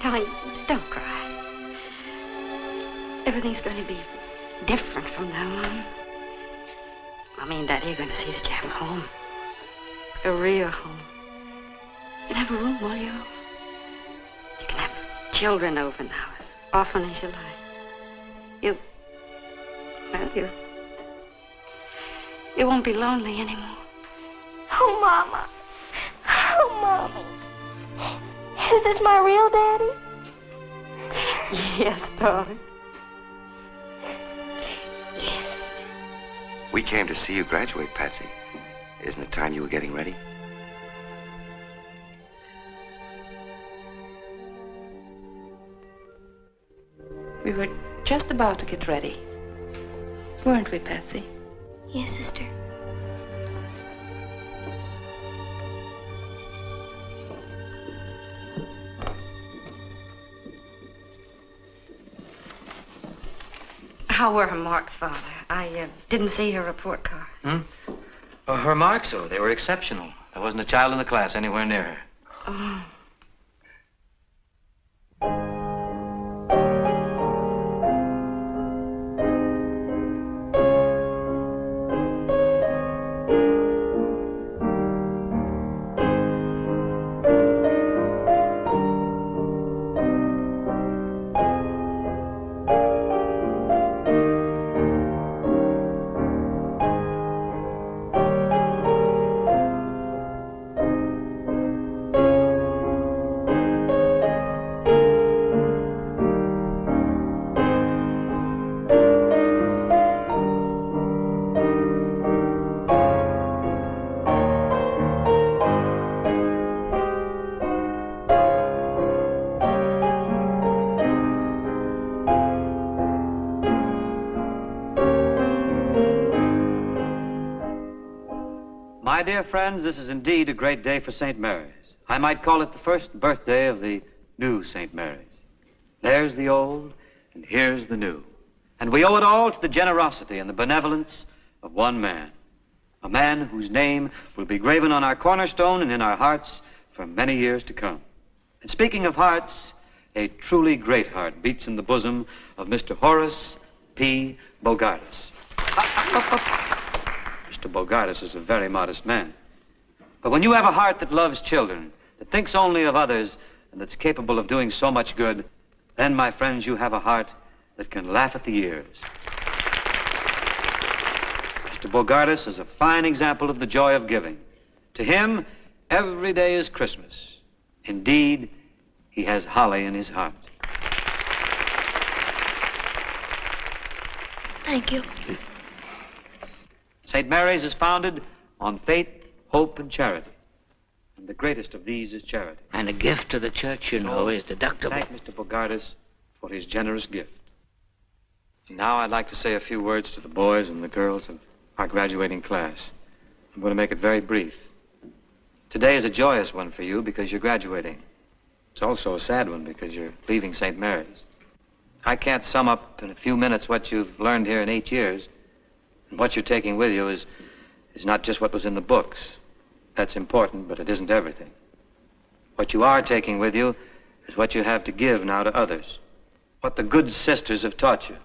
Darling, don't cry. Everything's going to be different from now on. Mommy and Daddy are going to see that you have a home. A real home. You can have a room all your own. You can have children over now as often as you like. You won't be lonely anymore. Oh, Mama. Oh, Mommy. Is this my real daddy? Yes, darling. We came to see you graduate, Patsy. Isn't it time you were getting ready? We were just about to get ready. Weren't we, Patsy? Yes, sister. How were her marks, Father? I didn't see her report card. Her marks, oh, they were exceptional. There wasn't a child in the class anywhere near her. Oh. My dear friends, this is indeed a great day for St. Mary's. I might call it the first birthday of the new St. Mary's. There's the old, and here's the new. And we owe it all to the generosity and the benevolence of one man, A man whose name will be graven on our cornerstone and in our hearts for many years to come. And speaking of hearts, a truly great heart beats in the bosom of Mr. Horace P. Bogardus. Mr. Bogardus is a very modest man. But when you have a heart that loves children, that thinks only of others, and that's capable of doing so much good, then, my friends, you have a heart that can laugh at the years. Mr. Bogardus is a fine example of the joy of giving. To him, every day is Christmas. Indeed, he has holly in his heart. Thank you. St. Mary's is founded on faith, hope, and charity. And the greatest of these is charity. And a gift to the church, you know, is deductible. Thank Mr. Bogardus for his generous gift. And now I'd like to say a few words to the boys and the girls of our graduating class. I'm going to make it very brief. Today is a joyous one for you because you're graduating. It's also a sad one because you're leaving St. Mary's. I can't sum up in a few minutes what you've learned here in 8 years. And what you're taking with you is not just what was in the books. That's important, but it isn't everything. What you are taking with you is what you have to give now to others. What the good sisters have taught you.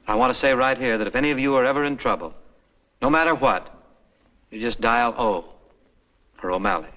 I want to say right here that if any of you are ever in trouble, no matter what, you just dial O for O'Malley.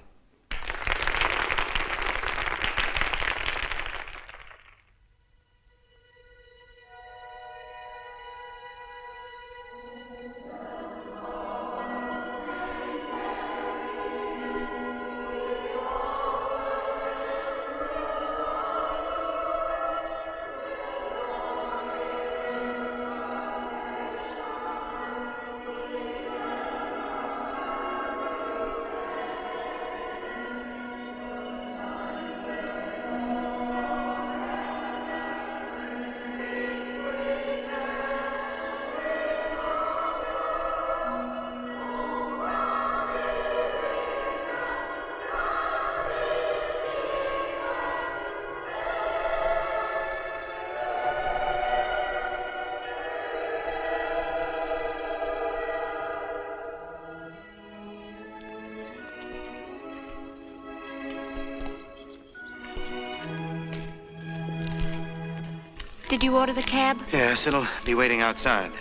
Did you order the cab? Yes, it'll be waiting outside.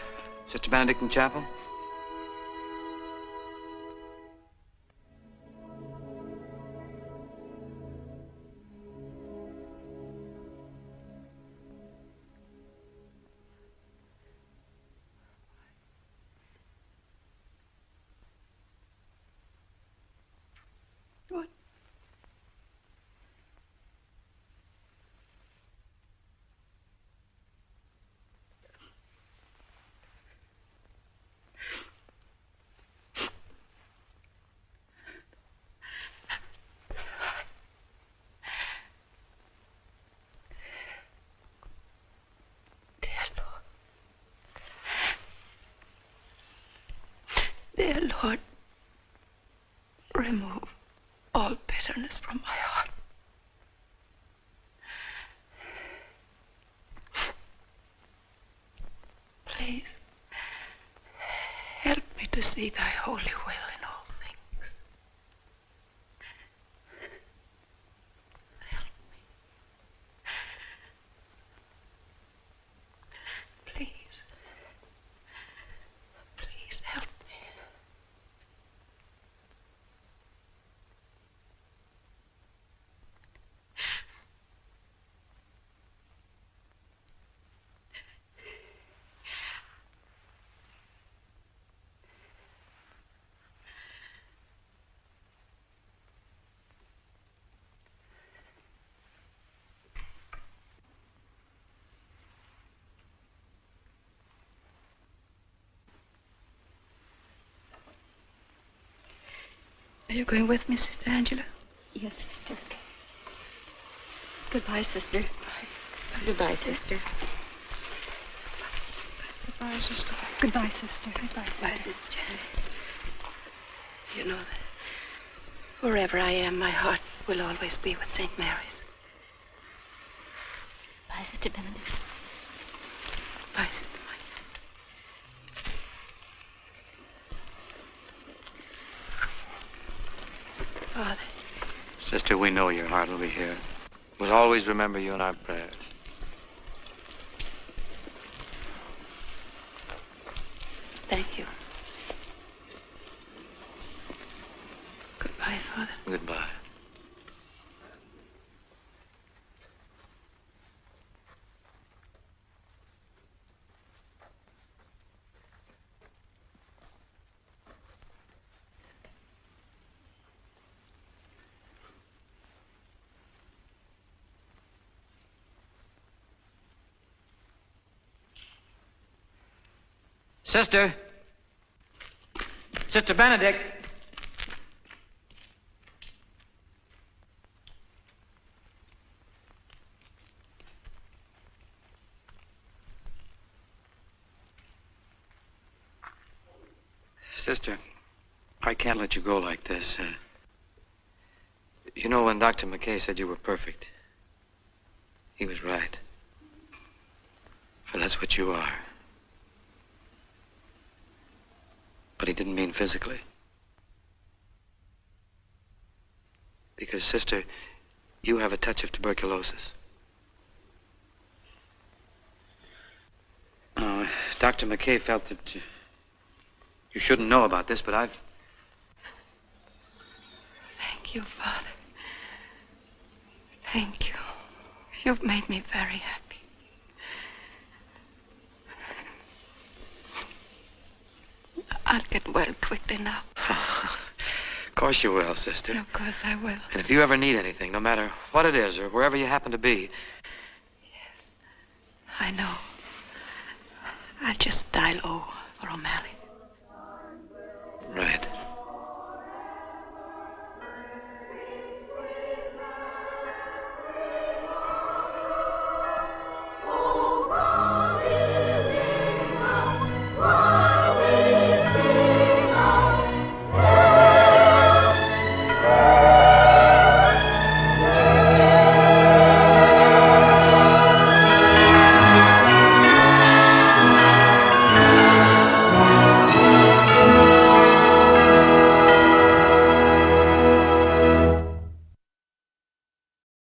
Sister Benedictine Chapel? What? Dear Lord, remove all bitterness from my heart. Please, help me to see thy holy will in all things. Help me. Please. Please help me. Are you going with me, Sister Angela? Yes, sister. Goodbye, sister. Goodbye, sister. Goodbye, sister. Goodbye, sister. Goodbye, Sister Janet. You know that wherever I am, my heart will always be with St. Mary's. Bye, Sister Benedict. Bye, Sister. Father. Sister, we know your heart will be here. We'll always remember you in our prayers. Thank you. Goodbye, Father. Goodbye. Sister. Sister Benedict. Sister, I can't let you go like this. You know, when Dr. McKay said you were perfect, he was right. For that's what you are. But he didn't mean physically. Because, sister, you have a touch of tuberculosis. Dr. McKay felt that you shouldn't know about this, but I've... Thank you, Father. Thank you. You've made me very happy. I'll get well quickly now. Of course you will, sister. Of course I will. And if you ever need anything, no matter what it is or wherever you happen to be... I know. I'll just dial O for O'Malley.